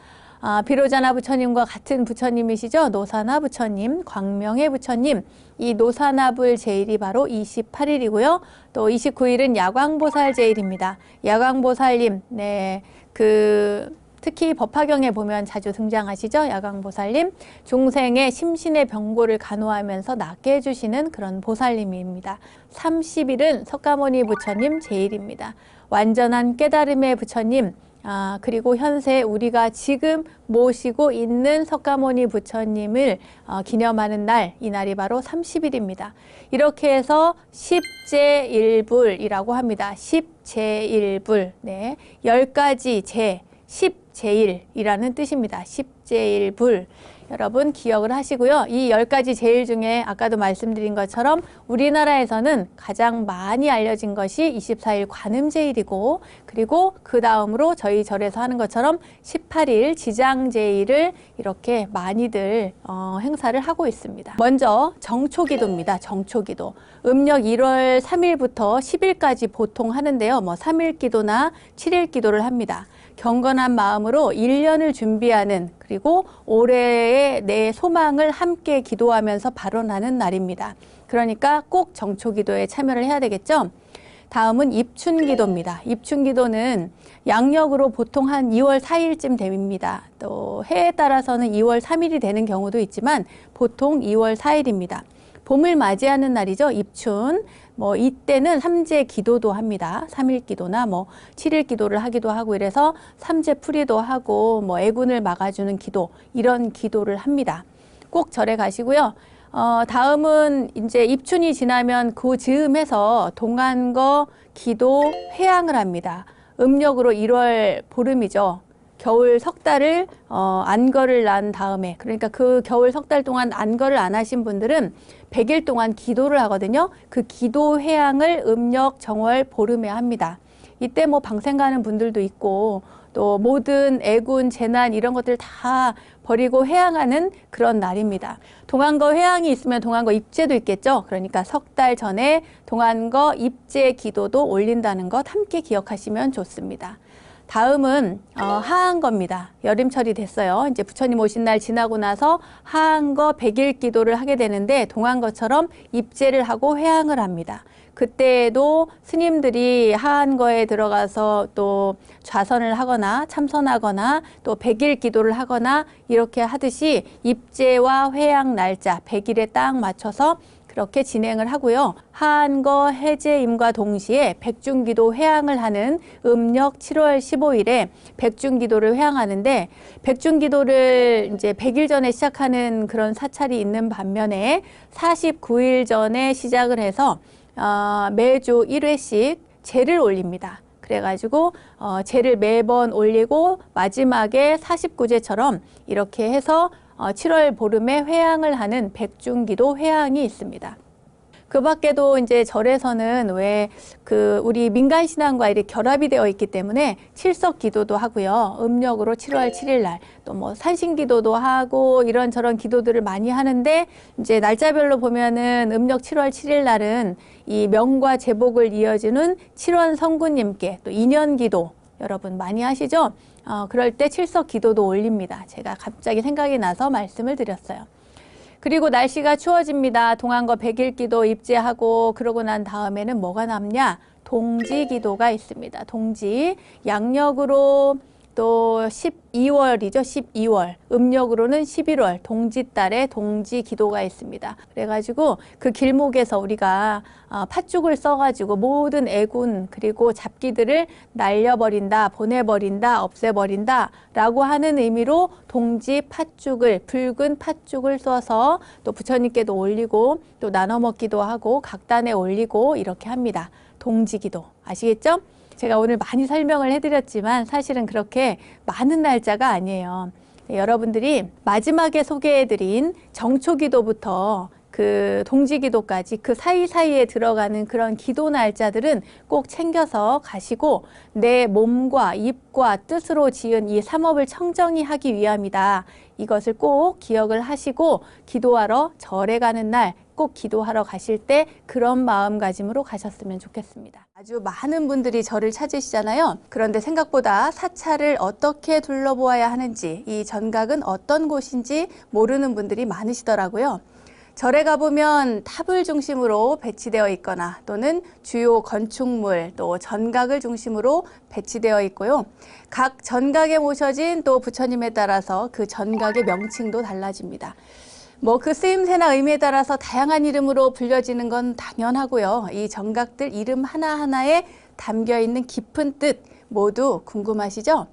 A: 비로자나 부처님과 같은 부처님이시죠. 노사나 부처님, 광명의 부처님. 이 노사나불 제일이 바로 28일이고요. 또 29일은 야광보살 제일입니다. 야광보살님, 네, 특히 법화경에 보면 자주 등장하시죠. 야광보살님. 중생의 심신의 병고를 간호하면서 낫게 해주시는 그런 보살님입니다. 30일은 석가모니 부처님 제일입니다. 완전한 깨달음의 부처님, 그리고 현세 우리가 지금 모시고 있는 석가모니 부처님을 기념하는 날, 이 날이 바로 30일입니다. 이렇게 해서 10제일불이라고 합니다. 10제일불, 네, 10가지 제, 10 십제일이라는 뜻입니다. 십제일불. 여러분 기억을 하시고요. 이 10가지 제일 중에 아까도 말씀드린 것처럼 우리나라에서는 가장 많이 알려진 것이 24일 관음제일이고, 그리고 그 다음으로 저희 절에서 하는 것처럼 18일 지장제일을 이렇게 많이들 행사를 하고 있습니다. 먼저 정초기도입니다. 정초기도. 음력 1월 3일부터 10일까지 보통 하는데요. 3일 기도나 7일 기도를 합니다. 경건한 마음으로 1년을 준비하는, 그리고 올해의 내 소망을 함께 기도하면서 발언하는 날입니다. 그러니까 꼭 정초기도에 참여를 해야 되겠죠. 다음은 입춘기도입니다. 입춘기도는 양력으로 보통 한 2월 4일쯤 됩니다. 또 해에 따라서는 2월 3일이 되는 경우도 있지만 보통 2월 4일입니다. 봄을 맞이하는 날이죠. 입춘. 이때는 삼재 기도도 합니다. 3일 기도나 7일 기도를 하기도 하고, 이래서 삼재 풀이도 하고 애군을 막아주는 기도, 이런 기도를 합니다. 꼭 절에 가시고요. 다음은 이제 입춘이 지나면 그 즈음해서 동안거 기도 회양을 합니다. 음력으로 1월 보름이죠. 겨울 석 달을 안거를 난 다음에, 그러니까 그 겨울 석 달 동안 안거를 안 하신 분들은 100일 동안 기도를 하거든요. 그 기도 회양을 음력 정월 보름에 합니다. 이때 방생 가는 분들도 있고, 또 모든 애군 재난 이런 것들 다 버리고 회양하는 그런 날입니다. 동안거 회양이 있으면 동안거 입제도 있겠죠. 그러니까 석 달 전에 동안거 입제 기도도 올린다는 것 함께 기억하시면 좋습니다. 다음은 하한거입니다. 여름철이 됐어요. 이제 부처님 오신 날 지나고 나서 하한거 100일 기도를 하게 되는데, 동안거처럼 입제를 하고 회양을 합니다. 그때에도 스님들이 하한거에 들어가서 또 좌선을 하거나 참선하거나 또 100일 기도를 하거나 이렇게 하듯이 입제와 회양 날짜 100일에 딱 맞춰서 그렇게 진행을 하고요. 하한거 해제임과 동시에 백중기도 회양을 하는 음력 7월 15일에 백중기도를 회양하는데, 백중기도를 이제 100일 전에 시작하는 그런 사찰이 있는 반면에 49일 전에 시작을 해서 매주 1회씩 제를 올립니다. 그래가지고 제를 매번 올리고 마지막에 49제처럼 이렇게 해서 7월 보름에 회양을 하는 백중기도 회양이 있습니다. 그 밖에도 이제 절에서는 우리 민간 신앙과 이렇게 결합이 되어 있기 때문에 칠석 기도도 하고요. 음력으로 7월 7일 날 또 산신 기도도 하고 이런저런 기도들을 많이 하는데, 이제 날짜별로 보면은 음력 7월 7일 날은 이 명과 제복을 이어주는 칠원 성구님께 또 인연 기도 여러분 많이 하시죠? 그럴 때 칠석 기도도 올립니다. 제가 갑자기 생각이 나서 말씀을 드렸어요. 그리고 날씨가 추워집니다. 동안거 100일 기도 입제하고 그러고 난 다음에는 뭐가 남냐? 동지 기도가 있습니다. 동지. 양력으로 또 12월이죠. 12월. 음력으로는 11월. 동지달에 동지 기도가 있습니다. 그래가지고 그 길목에서 우리가 팥죽을 써가지고 모든 애군 그리고 잡기들을 날려버린다, 보내버린다, 없애버린다 라고 하는 의미로 동지 팥죽을, 붉은 팥죽을 써서 또 부처님께도 올리고 또 나눠 먹기도 하고 각단에 올리고 이렇게 합니다. 동지기도. 아시겠죠? 제가 오늘 많이 설명을 해드렸지만 사실은 그렇게 많은 날짜가 아니에요. 여러분들이 마지막에 소개해드린 정초기도부터 그 동지기도까지 그 사이사이에 들어가는 그런 기도 날짜들은 꼭 챙겨서 가시고, 내 몸과 입과 뜻으로 지은 이 삼업을 청정히 하기 위함이다. 이것을 꼭 기억을 하시고 기도하러 절에 가는 날 꼭 기도하러 가실 때 그런 마음가짐으로 가셨으면 좋겠습니다. 아주 많은 분들이 절을 찾으시잖아요. 그런데 생각보다 사찰을 어떻게 둘러보아야 하는지, 이 전각은 어떤 곳인지 모르는 분들이 많으시더라고요. 절에 가보면 탑을 중심으로 배치되어 있거나 또는 주요 건축물 또 전각을 중심으로 배치되어 있고요. 각 전각에 모셔진 또 부처님에 따라서 그 전각의 명칭도 달라집니다. 그 쓰임새나 의미에 따라서 다양한 이름으로 불려지는 건 당연하고요. 이 전각들 이름 하나하나에 담겨있는 깊은 뜻 모두 궁금하시죠?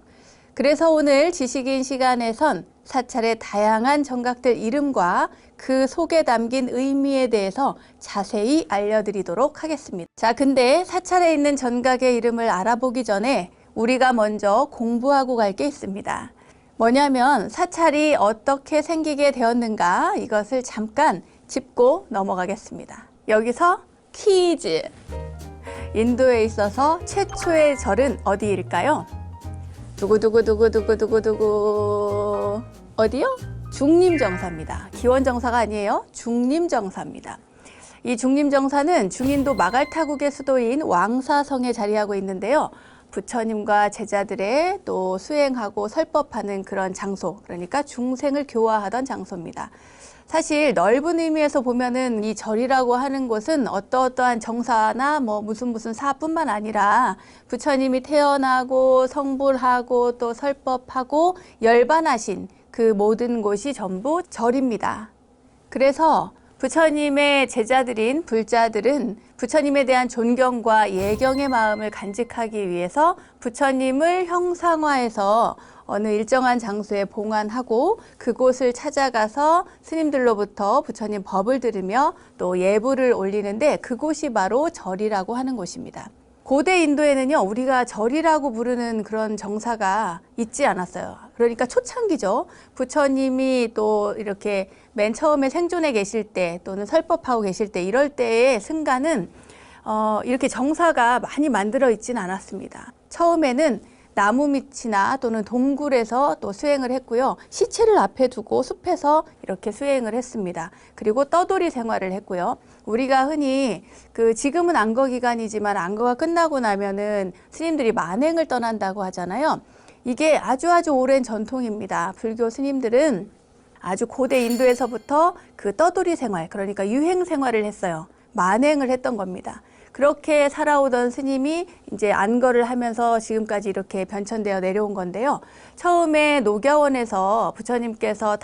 A: 그래서 오늘 지식인 시간에선 사찰의 다양한 전각들 이름과 그 속에 담긴 의미에 대해서 자세히 알려드리도록 하겠습니다. 자, 근데 사찰에 있는 전각의 이름을 알아보기 전에 우리가 먼저 공부하고 갈 게 있습니다. 뭐냐면 사찰이 어떻게 생기게 되었는가 이것을 잠깐 짚고 넘어가겠습니다. 여기서 퀴즈! 인도에 있어서 최초의 절은 어디일까요? 두구두구두구두구두구두구 어디요? 중림정사입니다. 기원정사가 아니에요. 중림정사입니다. 이 중림정사는 중인도 마갈타국의 수도인 왕사성에 자리하고 있는데요. 부처님과 제자들의 또 수행하고 설법하는 그런 장소, 그러니까 중생을 교화하던 장소입니다. 사실 넓은 의미에서 보면은 이 절이라고 하는 곳은 어떠한 정사나 뭐 무슨 사뿐만 아니라 부처님이 태어나고 성불하고 또 설법하고 열반하신 그 모든 곳이 전부 절입니다. 그래서 부처님의 제자들인 불자들은 부처님에 대한 존경과 예경의 마음을 간직하기 위해서 부처님을 형상화해서 어느 일정한 장소에 봉안하고 그곳을 찾아가서 스님들로부터 부처님 법을 들으며 또 예불을 올리는데 그곳이 바로 절이라고 하는 곳입니다. 고대 인도에는요, 우리가 절이라고 부르는 그런 정사가 있지 않았어요. 그러니까 초창기죠. 부처님이 또 이렇게 맨 처음에 생존해 계실 때 또는 설법하고 계실 때 이럴 때의 승가는 이렇게 정사가 많이 만들어 있지는 않았습니다. 처음에는 나무 밑이나 또는 동굴에서 또 수행을 했고요. 시체를 앞에 두고 숲에서 이렇게 수행을 했습니다. 그리고 떠돌이 생활을 했고요. 우리가 흔히 지금은 안거 기간이지만 안거가 끝나고 나면은 스님들이 만행을 떠난다고 하잖아요. 이게 아주 오랜 전통입니다. 불교 스님들은 아주 고대 인도에서부터 그 떠돌이 생활, 그러니까 유행 생활을 했어요. 만행을 했던 겁니다. 그렇게 살아오던 스님이 이제 안거를 하면서 지금까지 이렇게 변천되어 내려온 건데요. 처음에 녹야원에서 부처님께서 5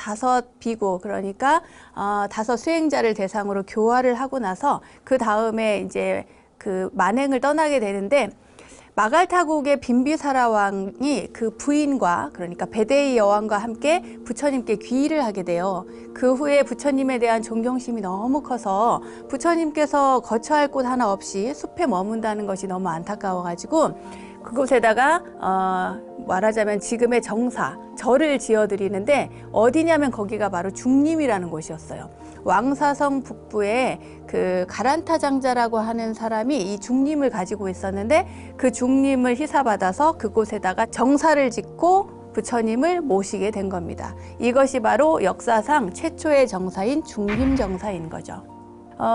A: 비구, 그러니까 5 수행자를 대상으로 교화를 하고 나서 그 다음에 이제 그 만행을 떠나게 되는데 마갈타국의 빈비사라 왕이 그 부인과 그러니까 베데이 여왕과 함께 부처님께 귀의를 하게 돼요. 그 후에 부처님에 대한 존경심이 너무 커서 부처님께서 거처할 곳 하나 없이 숲에 머문다는 것이 너무 안타까워가지고 그곳에다가 말하자면 지금의 정사, 절을 지어드리는데 어디냐면 거기가 바로 중림이라는 곳이었어요. 왕사성 북부에 그 가란타 장자라고 하는 사람이 이 중림을 가지고 있었는데 그 중림을 희사받아서 그곳에다가 정사를 짓고 부처님을 모시게 된 겁니다. 이것이 바로 역사상 최초의 정사인 중림정사인 거죠.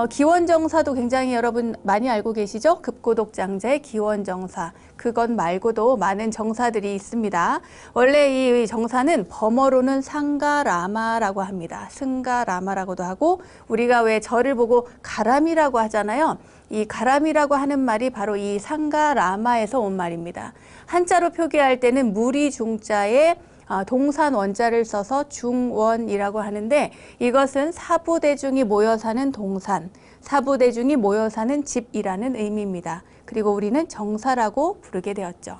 A: 기원정사도 굉장히 여러분 많이 알고 계시죠? 급고독장제 기원정사. 그것 말고도 많은 정사들이 있습니다. 원래 이 정사는 범어로는 상가라마라고 합니다. 승가라마라고도 하고 우리가 왜 절을 보고 가람이라고 하잖아요. 이 가람이라고 하는 말이 바로 이 상가라마에서 온 말입니다. 한자로 표기할 때는 무리 중자에 동산 원자를 써서 중원이라고 하는데 이것은 사부대중이 모여 사는 동산, 사부대중이 모여 사는 집이라는 의미입니다. 그리고 우리는 정사라고 부르게 되었죠.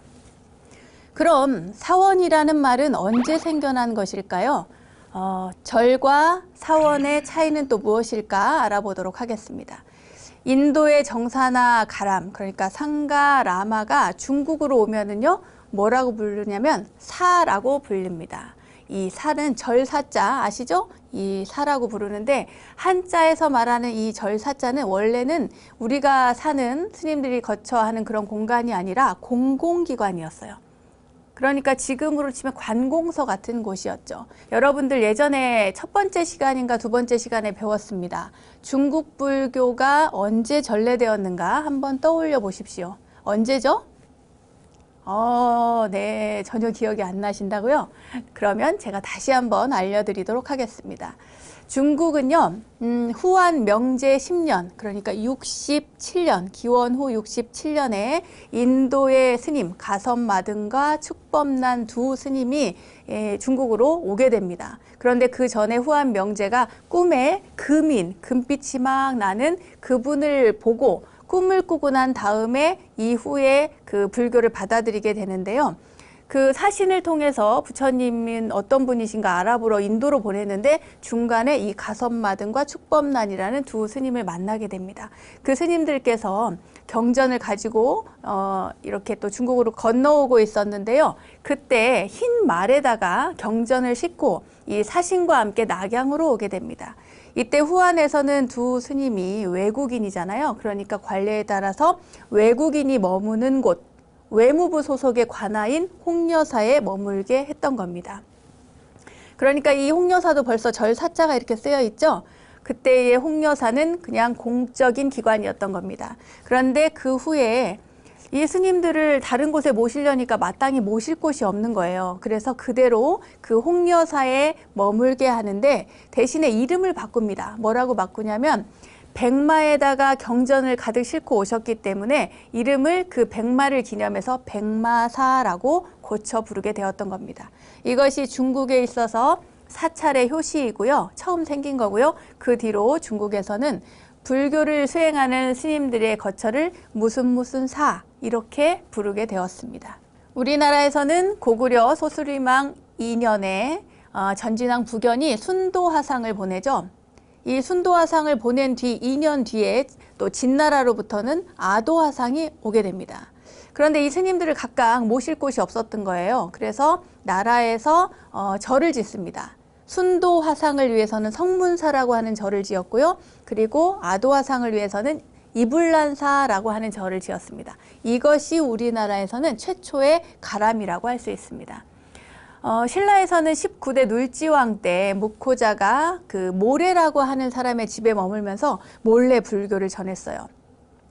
A: 그럼 사원이라는 말은 언제 생겨난 것일까요? 절과 사원의 차이는 또 무엇일까 알아보도록 하겠습니다. 인도의 정사나 가람, 그러니까 상가 라마가 중국으로 오면은요, 뭐라고 부르냐면 사라고 불립니다. 이 사는 절사자 아시죠? 이 사라고 부르는데 한자에서 말하는 이 절사자는 원래는 우리가 사는 스님들이 거처하는 그런 공간이 아니라 공공기관이었어요. 그러니까 지금으로 치면 관공서 같은 곳이었죠. 여러분들 예전에 첫 번째 시간인가 두 번째 시간에 배웠습니다. 중국 불교가 언제 전래되었는가 한번 떠올려 보십시오. 언제죠? 네, 전혀 기억이 안 나신다고요? 그러면 제가 다시 한번 알려드리도록 하겠습니다. 중국은요, 후한 명제 10년, 그러니까 67년, 기원 후 67년에 인도의 스님 가섭마등과 축법난 2 스님이 중국으로 오게 됩니다. 그런데 그 전에 후한 명제가 꿈에 금빛이 막 나는 그분을 보고 꿈을 꾸고 난 다음에 이후에 그 불교를 받아들이게 되는데요. 그 사신을 통해서 부처님은 어떤 분이신가 알아보러 인도로 보냈는데 중간에 이 가섭마등과 축법난이라는 두 스님을 만나게 됩니다. 그 스님들께서 경전을 가지고 이렇게 또 중국으로 건너오고 있었는데요. 그때 흰 말에다가 경전을 싣고 이 사신과 함께 낙양으로 오게 됩니다. 이때 후안에서는 두 스님이 외국인이잖아요. 그러니까 관례에 따라서 외국인이 머무는 곳, 외무부 소속의 관아인 홍여사에 머물게 했던 겁니다. 그러니까 이 홍여사도 벌써 절사자가 이렇게 쓰여 있죠. 그때의 홍여사는 그냥 공적인 기관이었던 겁니다. 그런데 그 후에 이 스님들을 다른 곳에 모시려니까 마땅히 모실 곳이 없는 거예요. 그래서 그대로 그 홍여사에 머물게 하는데 대신에 이름을 바꿉니다. 뭐라고 바꾸냐면 백마에다가 경전을 가득 싣고 오셨기 때문에 이름을 그 백마를 기념해서 백마사라고 고쳐 부르게 되었던 겁니다. 이것이 중국에 있어서 사찰의 효시이고요. 처음 생긴 거고요. 그 뒤로 중국에서는 불교를 수행하는 스님들의 거처를 무슨 사 이렇게 부르게 되었습니다. 우리나라에서는 고구려 소수리망 2년에 전진왕 부견이 순도화상을 보내죠. 이 순도화상을 보낸 뒤 2년 뒤에 또 진나라로부터는 아도화상이 오게 됩니다. 그런데 이 스님들을 각각 모실 곳이 없었던 거예요. 그래서 나라에서 절을 짓습니다. 순도화상을 위해서는 성문사라고 하는 절을 지었고요. 그리고 아도화상을 위해서는 이불란사라고 하는 절을 지었습니다. 이것이 우리나라에서는 최초의 가람이라고 할 수 있습니다. 신라에서는 19대 눌지왕 때 무코자가 그 모래라고 하는 사람의 집에 머물면서 몰래 불교를 전했어요.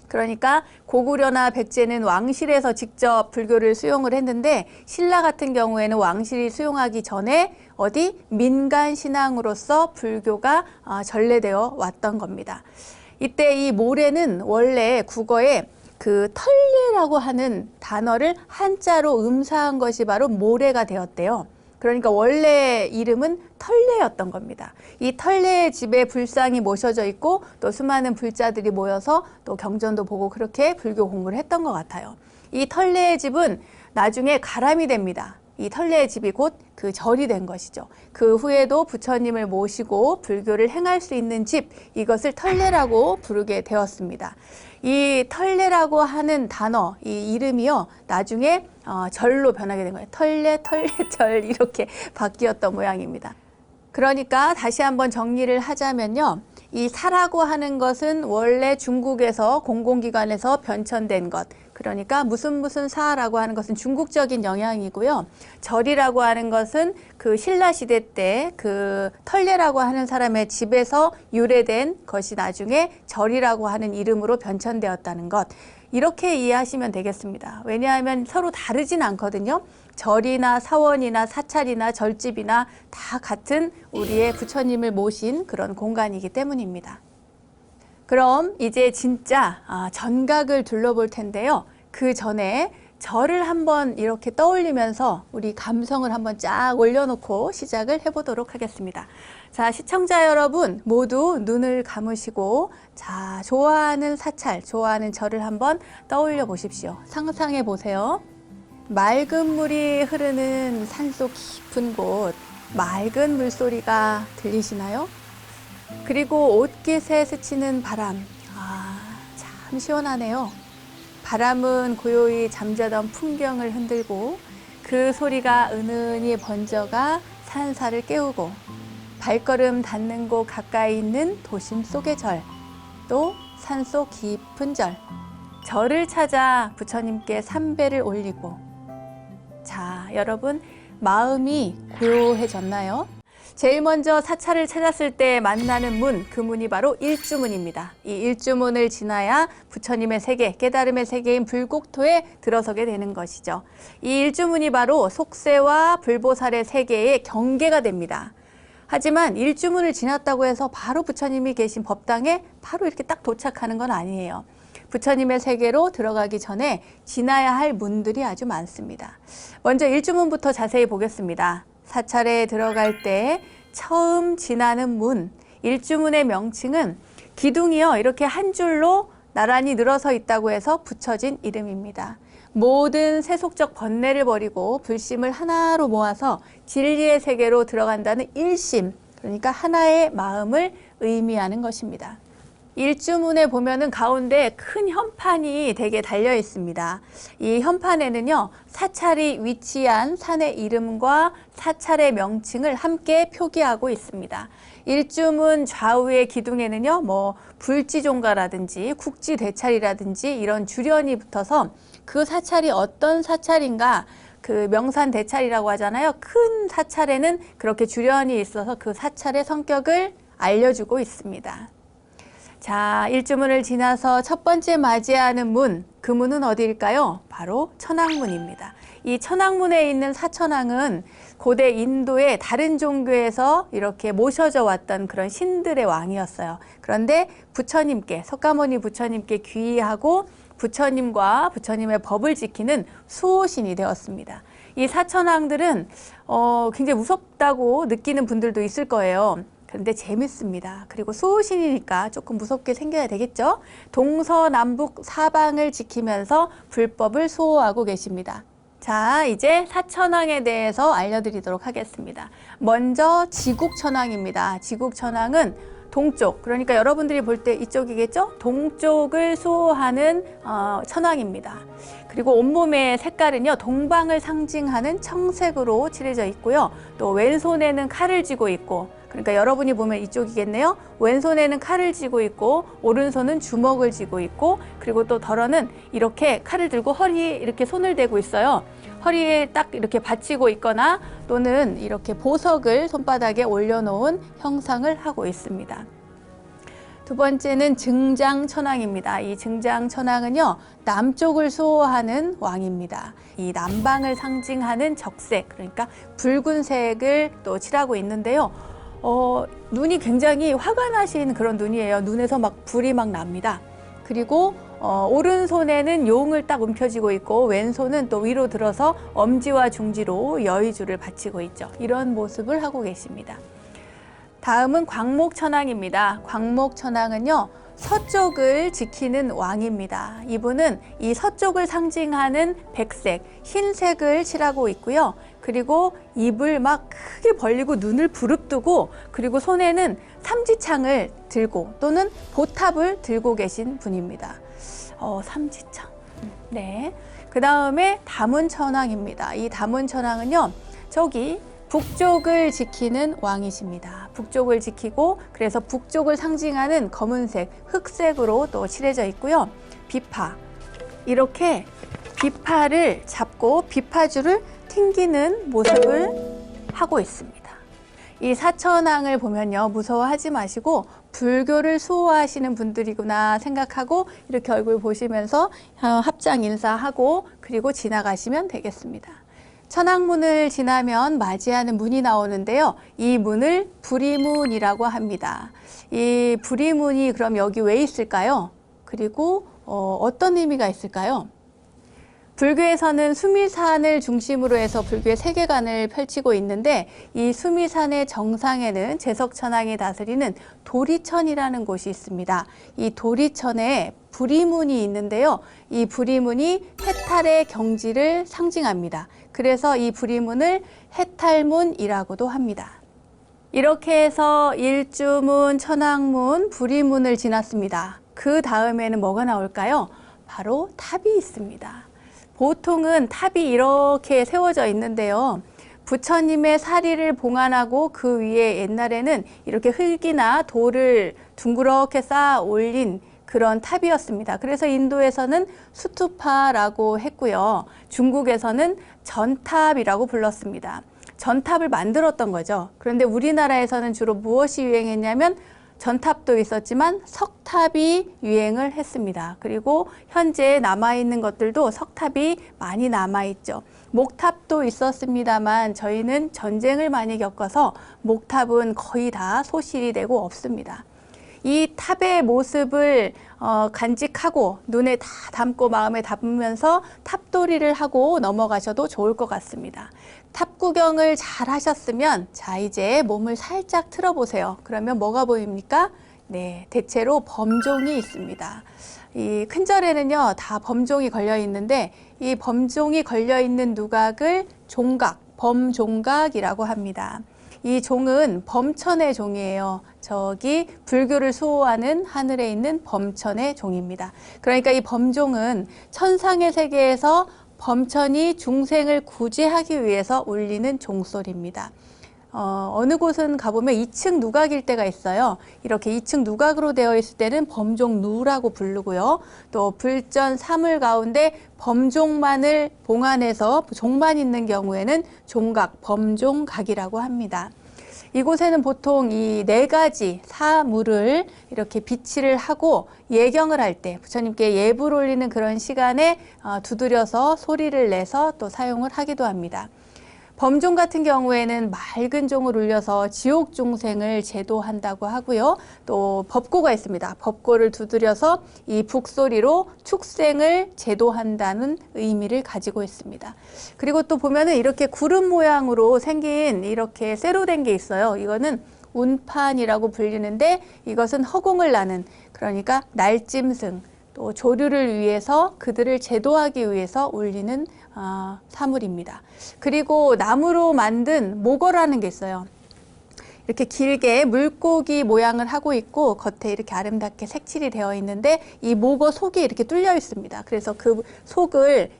A: 그러니까 고구려나 백제는 왕실에서 직접 불교를 수용을 했는데 신라 같은 경우에는 왕실이 수용하기 전에 어디 민간 신앙으로서 불교가 전래되어 왔던 겁니다. 이때 이 모래는 원래 국어에 그 털례라고 하는 단어를 한자로 음사한 것이 바로 모래가 되었대요. 그러니까 원래 이름은 털례였던 겁니다. 이 털례의 집에 불상이 모셔져 있고 또 수많은 불자들이 모여서 또 경전도 보고 그렇게 불교 공부를 했던 것 같아요. 이 털례의 집은 나중에 가람이 됩니다. 이 털례의 집이 곧 그 절이 된 것이죠. 그 후에도 부처님을 모시고 불교를 행할 수 있는 집, 이것을 털례라고 부르게 되었습니다. 이 털례라고 하는 단어, 이 이름이요, 나중에 절로 변하게 된 거예요. 털례, 절 이렇게 바뀌었던 모양입니다. 그러니까 다시 한번 정리를 하자면요. 이 사라고 하는 것은 원래 중국에서 공공기관에서 변천된 것, 그러니까 무슨 사라고 하는 것은 중국적인 영향이고요. 절이라고 하는 것은 그 신라 시대 때 그 털례라고 하는 사람의 집에서 유래된 것이 나중에 절이라고 하는 이름으로 변천되었다는 것. 이렇게 이해하시면 되겠습니다. 왜냐하면 서로 다르진 않거든요. 절이나 사원이나 사찰이나 절집이나 다 같은 우리의 부처님을 모신 그런 공간이기 때문입니다. 그럼 이제 진짜 전각을 둘러볼 텐데요. 그 전에 절을 한번 이렇게 떠올리면서 우리 감성을 한번 쫙 올려놓고 시작을 해보도록 하겠습니다. 자, 시청자 여러분 모두 눈을 감으시고 자, 좋아하는 사찰, 좋아하는 절을 한번 떠올려 보십시오. 상상해 보세요. 맑은 물이 흐르는 산속 깊은 곳, 맑은 물소리가 들리시나요? 그리고 옷깃에 스치는 바람, 참 시원하네요. 바람은 고요히 잠자던 풍경을 흔들고 그 소리가 은은히 번져가 산사를 깨우고 발걸음 닿는 곳 가까이 있는 도심 속의 절, 또 산속 깊은 절, 절을 찾아 부처님께 삼배를 올리고 자, 여러분 마음이 고요해졌나요? 제일 먼저 사찰을 찾았을 때 만나는 문, 그 문이 바로 일주문입니다. 이 일주문을 지나야 부처님의 세계, 깨달음의 세계인 불국토에 들어서게 되는 것이죠. 이 일주문이 바로 속세와 불보살의 세계의 경계가 됩니다. 하지만 일주문을 지났다고 해서 바로 부처님이 계신 법당에 바로 이렇게 딱 도착하는 건 아니에요. 부처님의 세계로 들어가기 전에 지나야 할 문들이 아주 많습니다. 먼저 일주문부터 자세히 보겠습니다. 사찰에 들어갈 때 처음 지나는 문, 일주문의 명칭은 기둥이요, 이렇게 한 줄로 나란히 늘어서 있다고 해서 붙여진 이름입니다. 모든 세속적 번뇌를 버리고 불심을 하나로 모아서 진리의 세계로 들어간다는 일심, 그러니까 하나의 마음을 의미하는 것입니다. 일주문에 보면은 가운데 큰 현판이 되게 달려 있습니다. 이 현판에는요, 사찰이 위치한 산의 이름과 사찰의 명칭을 함께 표기하고 있습니다. 일주문 좌우의 기둥에는요, 불지종가라든지 국지대찰이라든지 이런 주련이 붙어서 그 사찰이 어떤 사찰인가, 그 명산대찰이라고 하잖아요. 큰 사찰에는 그렇게 주련이 있어서 그 사찰의 성격을 알려주고 있습니다. 자, 일주문을 지나서 첫 번째 맞이하는 문, 그 문은 어디일까요? 바로 천왕문입니다. 이 천왕문에 있는 사천왕은 고대 인도의 다른 종교에서 이렇게 모셔져 왔던 그런 신들의 왕이었어요. 그런데 부처님께, 석가모니 부처님께 귀의하고 부처님과 부처님의 법을 지키는 수호신이 되었습니다. 이 사천왕들은 굉장히 무섭다고 느끼는 분들도 있을 거예요. 그런데 재밌습니다. 그리고 수호신이니까 조금 무섭게 생겨야 되겠죠? 동서남북 사방을 지키면서 불법을 수호하고 계십니다. 자, 이제 사천왕에 대해서 알려드리도록 하겠습니다. 먼저 지국천왕입니다. 지국천왕은 동쪽, 그러니까 여러분들이 볼 때 이쪽이겠죠? 동쪽을 수호하는 천왕입니다. 그리고 온몸의 색깔은요, 동방을 상징하는 청색으로 칠해져 있고요. 또 왼손에는 칼을 쥐고 있고, 그러니까 여러분이 보면 이쪽이겠네요. 왼손에는 칼을 쥐고 있고 오른손은 주먹을 쥐고 있고, 그리고 또 덜어는 이렇게 칼을 들고 허리에 이렇게 손을 대고 있어요. 허리에 딱 이렇게 받치고 있거나 또는 이렇게 보석을 손바닥에 올려놓은 형상을 하고 있습니다. 두 번째는 증장천왕입니다. 이 증장천왕은요, 남쪽을 수호하는 왕입니다. 이 남방을 상징하는 적색, 그러니까 붉은색을 또 칠하고 있는데요. 눈이 굉장히 화가 나신 그런 눈이에요. 눈에서 막 불이 막 납니다. 그리고 오른손에는 용을 딱 움켜쥐고 있고 왼손은 또 위로 들어서 엄지와 중지로 여의주를 받치고 있죠. 이런 모습을 하고 계십니다. 다음은 광목천왕입니다. 광목천왕은요, 서쪽을 지키는 왕입니다. 이분은 이 서쪽을 상징하는 백색, 흰색을 칠하고 있고요. 그리고 입을 막 크게 벌리고 눈을 부릅뜨고, 그리고 손에는 삼지창을 들고 또는 보탑을 들고 계신 분입니다. 삼지창. 네. 그 다음에 다문천왕입니다. 이 다문천왕은요, 저기 북쪽을 지키는 왕이십니다. 북쪽을 지키고, 그래서 북쪽을 상징하는 검은색, 흑색으로 또 칠해져 있고요. 비파, 이렇게 비파를 잡고 비파줄을 튕기는 모습을 하고 있습니다. 이 사천왕을 보면요, 무서워하지 마시고 불교를 수호하시는 분들이구나 생각하고 이렇게 얼굴 보시면서 합장 인사하고 그리고 지나가시면 되겠습니다. 천왕문을 지나면 맞이하는 문이 나오는데요. 이 문을 부리문이라고 합니다. 이 부리문이 그럼 여기 왜 있을까요? 그리고 어떤 의미가 있을까요? 불교에서는 수미산을 중심으로 해서 불교의 세계관을 펼치고 있는데, 이 수미산의 정상에는 제석천왕이 다스리는 도리천이라는 곳이 있습니다. 이 도리천에 부리문이 있는데요. 이 부리문이 해탈의 경지를 상징합니다. 그래서 이 부리문을 해탈문이라고도 합니다. 이렇게 해서 일주문, 천왕문, 부리문을 지났습니다. 그 다음에는 뭐가 나올까요? 바로 탑이 있습니다. 보통은 탑이 이렇게 세워져 있는데요. 부처님의 사리를 봉안하고 그 위에 옛날에는 이렇게 흙이나 돌을 둥그렇게 쌓아 올린 그런 탑이었습니다. 그래서 인도에서는 수투파라고 했고요. 중국에서는 전탑이라고 불렀습니다. 전탑을 만들었던 거죠. 그런데 우리나라에서는 주로 무엇이 유행했냐면 전탑도 있었지만 석탑이 유행을 했습니다. 그리고 현재 남아있는 것들도 석탑이 많이 남아있죠. 목탑도 있었습니다만 저희는 전쟁을 많이 겪어서 목탑은 거의 다 소실이 되고 없습니다. 이 탑의 모습을 간직하고 눈에 다 담고 마음에 담으면서 탑돌이를 하고 넘어가셔도 좋을 것 같습니다. 탑 구경을 잘 하셨으면 자, 이제 몸을 살짝 틀어보세요. 그러면 뭐가 보입니까? 네, 대체로 범종이 있습니다. 이 큰절에는요, 다 범종이 걸려 있는데 이 범종이 걸려 있는 누각을 종각, 범종각이라고 합니다. 이 종은 범천의 종이에요. 저기 불교를 수호하는 하늘에 있는 범천의 종입니다. 그러니까 이 범종은 천상의 세계에서 범천이 중생을 구제하기 위해서 울리는 종소리입니다. 어느 곳은 가보면 2층 누각일 때가 있어요. 이렇게 2층 누각으로 되어 있을 때는 범종누라고 부르고요. 또 불전 사물 가운데 범종만을 봉안해서 종만 있는 경우에는 종각, 범종각이라고 합니다. 이곳에는 보통 이 4가지 사물을 이렇게 비치를 하고 예경을 할 때 부처님께 예불 올리는 그런 시간에 두드려서 소리를 내서 또 사용을 하기도 합니다. 범종 같은 경우에는 맑은 종을 울려서 지옥 중생을 제도한다고 하고요. 또 법고가 있습니다. 법고를 두드려서 이 북소리로 축생을 제도한다는 의미를 가지고 있습니다. 그리고 또 보면은 이렇게 구름 모양으로 생긴 이렇게 쇠로 된 게 있어요. 이거는 운판이라고 불리는데 이것은 허공을 나는, 그러니까 날짐승, 또 조류를 위해서 그들을 제도하기 위해서 울리는 사물입니다. 그리고 나무로 만든 모거라는 게 있어요. 이렇게 길게 물고기 모양을 하고 있고 겉에 이렇게 아름답게 색칠이 되어 있는데 이 모거 속이 이렇게 뚫려 있습니다. 그래서 그 속을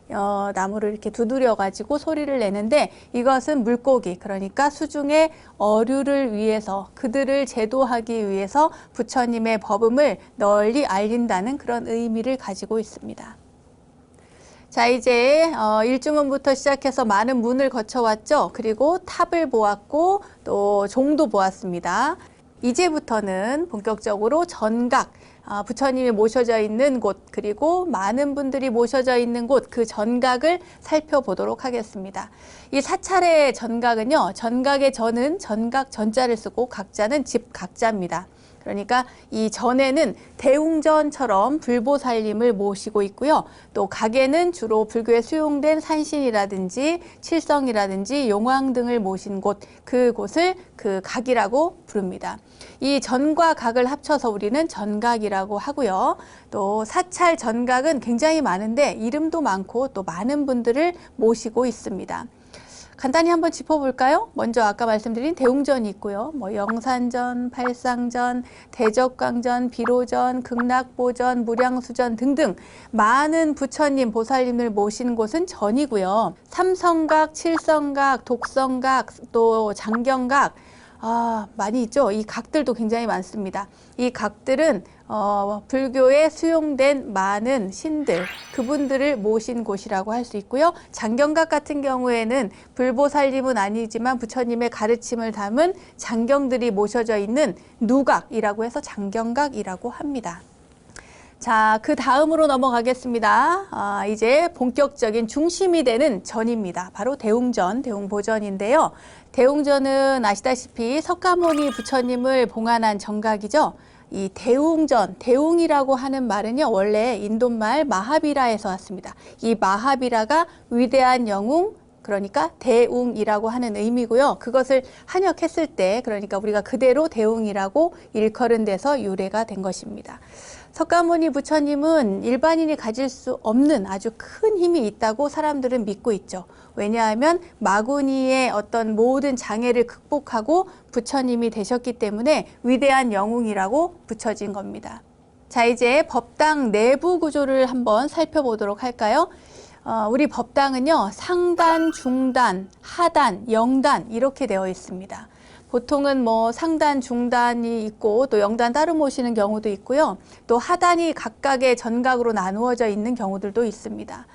A: 나무를 이렇게 두드려 가지고 소리를 내는데 이것은 물고기, 그러니까 수중의 어류를 위해서 그들을 제도하기 위해서 부처님의 법음을 널리 알린다는 그런 의미를 가지고 있습니다. 자, 이제 일주문부터 시작해서 많은 문을 거쳐왔죠. 그리고 탑을 보았고 또 종도 보았습니다. 이제부터는 본격적으로 전각, 부처님이 모셔져 있는 곳, 그리고 많은 분들이 모셔져 있는 곳, 그 전각을 살펴보도록 하겠습니다. 이 사찰의 전각은요, 전각의 전은 전각 전자를 쓰고 각자는 집 각자입니다. 그러니까 이 전에는 대웅전처럼 불보살님을 모시고 있고요. 또 각에는 주로 불교에 수용된 산신이라든지 칠성이라든지 용왕 등을 모신 곳, 그곳을 그 각이라고 부릅니다. 이 전과 각을 합쳐서 우리는 전각이라고 하고요. 또 사찰 전각은 굉장히 많은데 이름도 많고 또 많은 분들을 모시고 있습니다. 간단히 한번 짚어볼까요? 먼저 아까 말씀드린 대웅전이 있고요. 영산전, 팔상전, 대적광전, 비로전, 극락보전, 무량수전 등등 많은 부처님, 보살님을 모신 곳은 전이고요. 삼성각, 칠성각, 독성각, 또 장경각, 많이 있죠. 이 각들도 굉장히 많습니다. 이 각들은 불교에 수용된 많은 신들, 그분들을 모신 곳이라고 할 수 있고요. 장경각 같은 경우에는 불보살님은 아니지만 부처님의 가르침을 담은 장경들이 모셔져 있는 누각이라고 해서 장경각이라고 합니다. 자, 그 다음으로 넘어가겠습니다. 이제 본격적인 중심이 되는 전입니다. 바로 대웅전, 대웅보전인데요. 대웅전은 아시다시피 석가모니 부처님을 봉안한 전각이죠. 이 대웅전, 대웅이라고 하는 말은요, 원래 인도말 마하비라에서 왔습니다. 이 마하비라가 위대한 영웅, 그러니까 대웅이라고 하는 의미고요. 그것을 한역했을 때, 그러니까 우리가 그대로 대웅이라고 일컬은 데서 유래가 된 것입니다. 석가모니 부처님은 일반인이 가질 수 없는 아주 큰 힘이 있다고 사람들은 믿고 있죠. 왜냐하면 마구니의 어떤 모든 장애를 극복하고 부처님이 되셨기 때문에 위대한 영웅이라고 붙여진 겁니다. 자, 이제 법당 내부 구조를 한번 살펴보도록 할까요? 우리 법당은요, 상단, 중단, 하단, 영단 이렇게 되어 있습니다. 보통은 상단, 중단이 있고 또 영단 따로 모시는 경우도 있고요. 또 하단이 각각의 전각으로 나누어져 있는 경우들도 있습니다.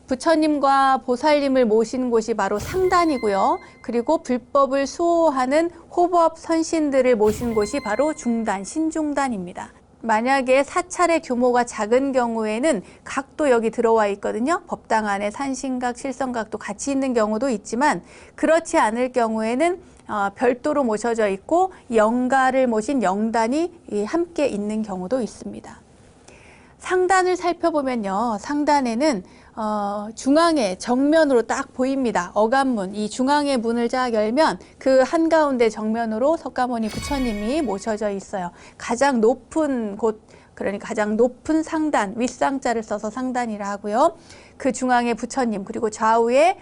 A: 부처님과 보살님을 모신 곳이 바로 상단이고요. 그리고 불법을 수호하는 호법 선신들을 모신 곳이 바로 중단, 신중단입니다. 만약에 사찰의 규모가 작은 경우에는 각도 여기 들어와 있거든요. 법당 안에 산신각, 칠성각도 같이 있는 경우도 있지만 그렇지 않을 경우에는 별도로 모셔져 있고 영가를 모신 영단이 함께 있는 경우도 있습니다. 상단을 살펴보면요. 상단에는 중앙에 정면으로 딱 보입니다. 어간문, 이 중앙의 문을 쫙 열면 그 한가운데 정면으로 석가모니 부처님이 모셔져 있어요. 가장 높은 곳, 그러니까 가장 높은 상단, 윗상자를 써서 상단이라 하고요. 그 중앙에 부처님, 그리고 좌우에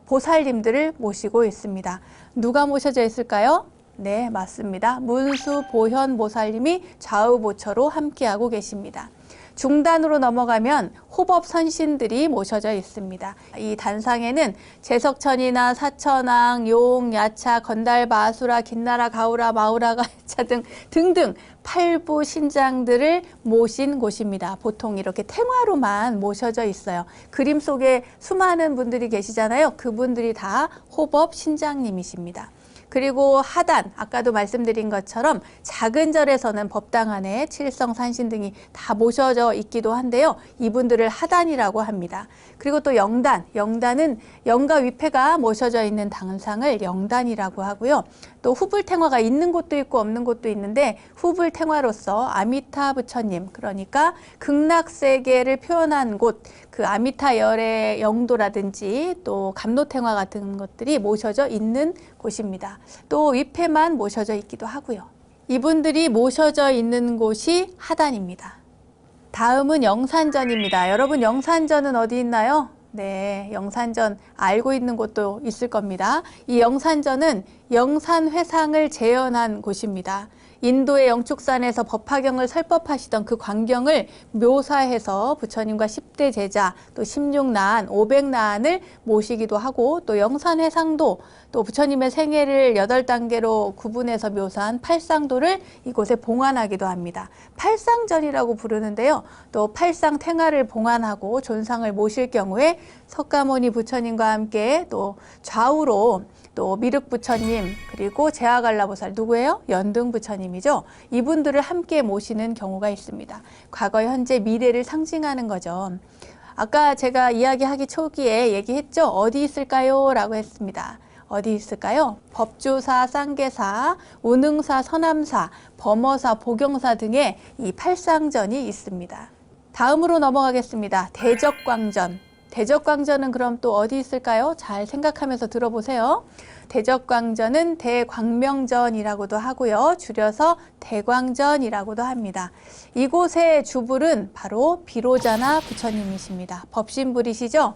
A: 보살님들을 모시고 있습니다. 누가 모셔져 있을까요? 네, 맞습니다. 문수 보현 보살님이 좌우 보처로 함께하고 계십니다. 중단으로 넘어가면 호법 선신들이 모셔져 있습니다. 이 단상에는 제석천이나 사천왕, 용, 야차, 건달, 마수라, 긴나라, 가우라, 마우라, 가야차 등등 팔부 신장들을 모신 곳입니다. 보통 이렇게 탱화로만 모셔져 있어요. 그림 속에 수많은 분들이 계시잖아요. 그분들이 다 호법 신장님이십니다. 그리고 하단, 아까도 말씀드린 것처럼 작은 절에서는 법당 안에 칠성산신 등이 다 모셔져 있기도 한데요. 이분들을 하단이라고 합니다. 그리고 또 영단, 영단은 영가 위패가 모셔져 있는 단상을 영단이라고 하고요. 또 후불탱화가 있는 곳도 있고 없는 곳도 있는데 후불탱화로서 아미타 부처님, 그러니까 극락세계를 표현한 곳, 그 아미타 열의 영도라든지 또 감로탱화 같은 것들이 모셔져 있는 곳입니다. 또 위패만 모셔져 있기도 하고요. 이분들이 모셔져 있는 곳이 하단입니다. 다음은 영산전입니다. 여러분, 영산전은 어디 있나요? 네, 영산전 알고 있는 곳도 있을 겁니다. 이 영산전은 영산회상을 재현한 곳입니다. 인도의 영축산에서 법화경을 설법하시던 그 광경을 묘사해서 부처님과 10대 제자, 또 16나안, 500나안을 모시기도 하고, 또 영산회상도, 또 부처님의 생애를 8단계로 구분해서 묘사한 팔상도를 이곳에 봉안하기도 합니다. 팔상전이라고 부르는데요. 또 팔상탱화를 봉안하고 존상을 모실 경우에 석가모니 부처님과 함께 또 좌우로 또 미륵 부처님, 그리고 제아갈라보살, 누구예요? 연등 부처님이죠. 이분들을 함께 모시는 경우가 있습니다. 과거, 현재, 미래를 상징하는 거죠. 아까 제가 이야기하기 초기에 얘기했죠. 어디 있을까요? 라고 했습니다. 어디 있을까요? 법주사, 쌍계사, 운흥사, 서남사, 범어사, 보경사 등의 이 팔상전이 있습니다. 다음으로 넘어가겠습니다. 대적광전. 대적광전은 그럼 또 어디 있을까요? 잘 생각하면서 들어보세요. 대적광전은 대광명전이라고도 하고요. 줄여서 대광전이라고도 합니다. 이곳의 주불은 바로 비로자나 부처님이십니다. 법신불이시죠?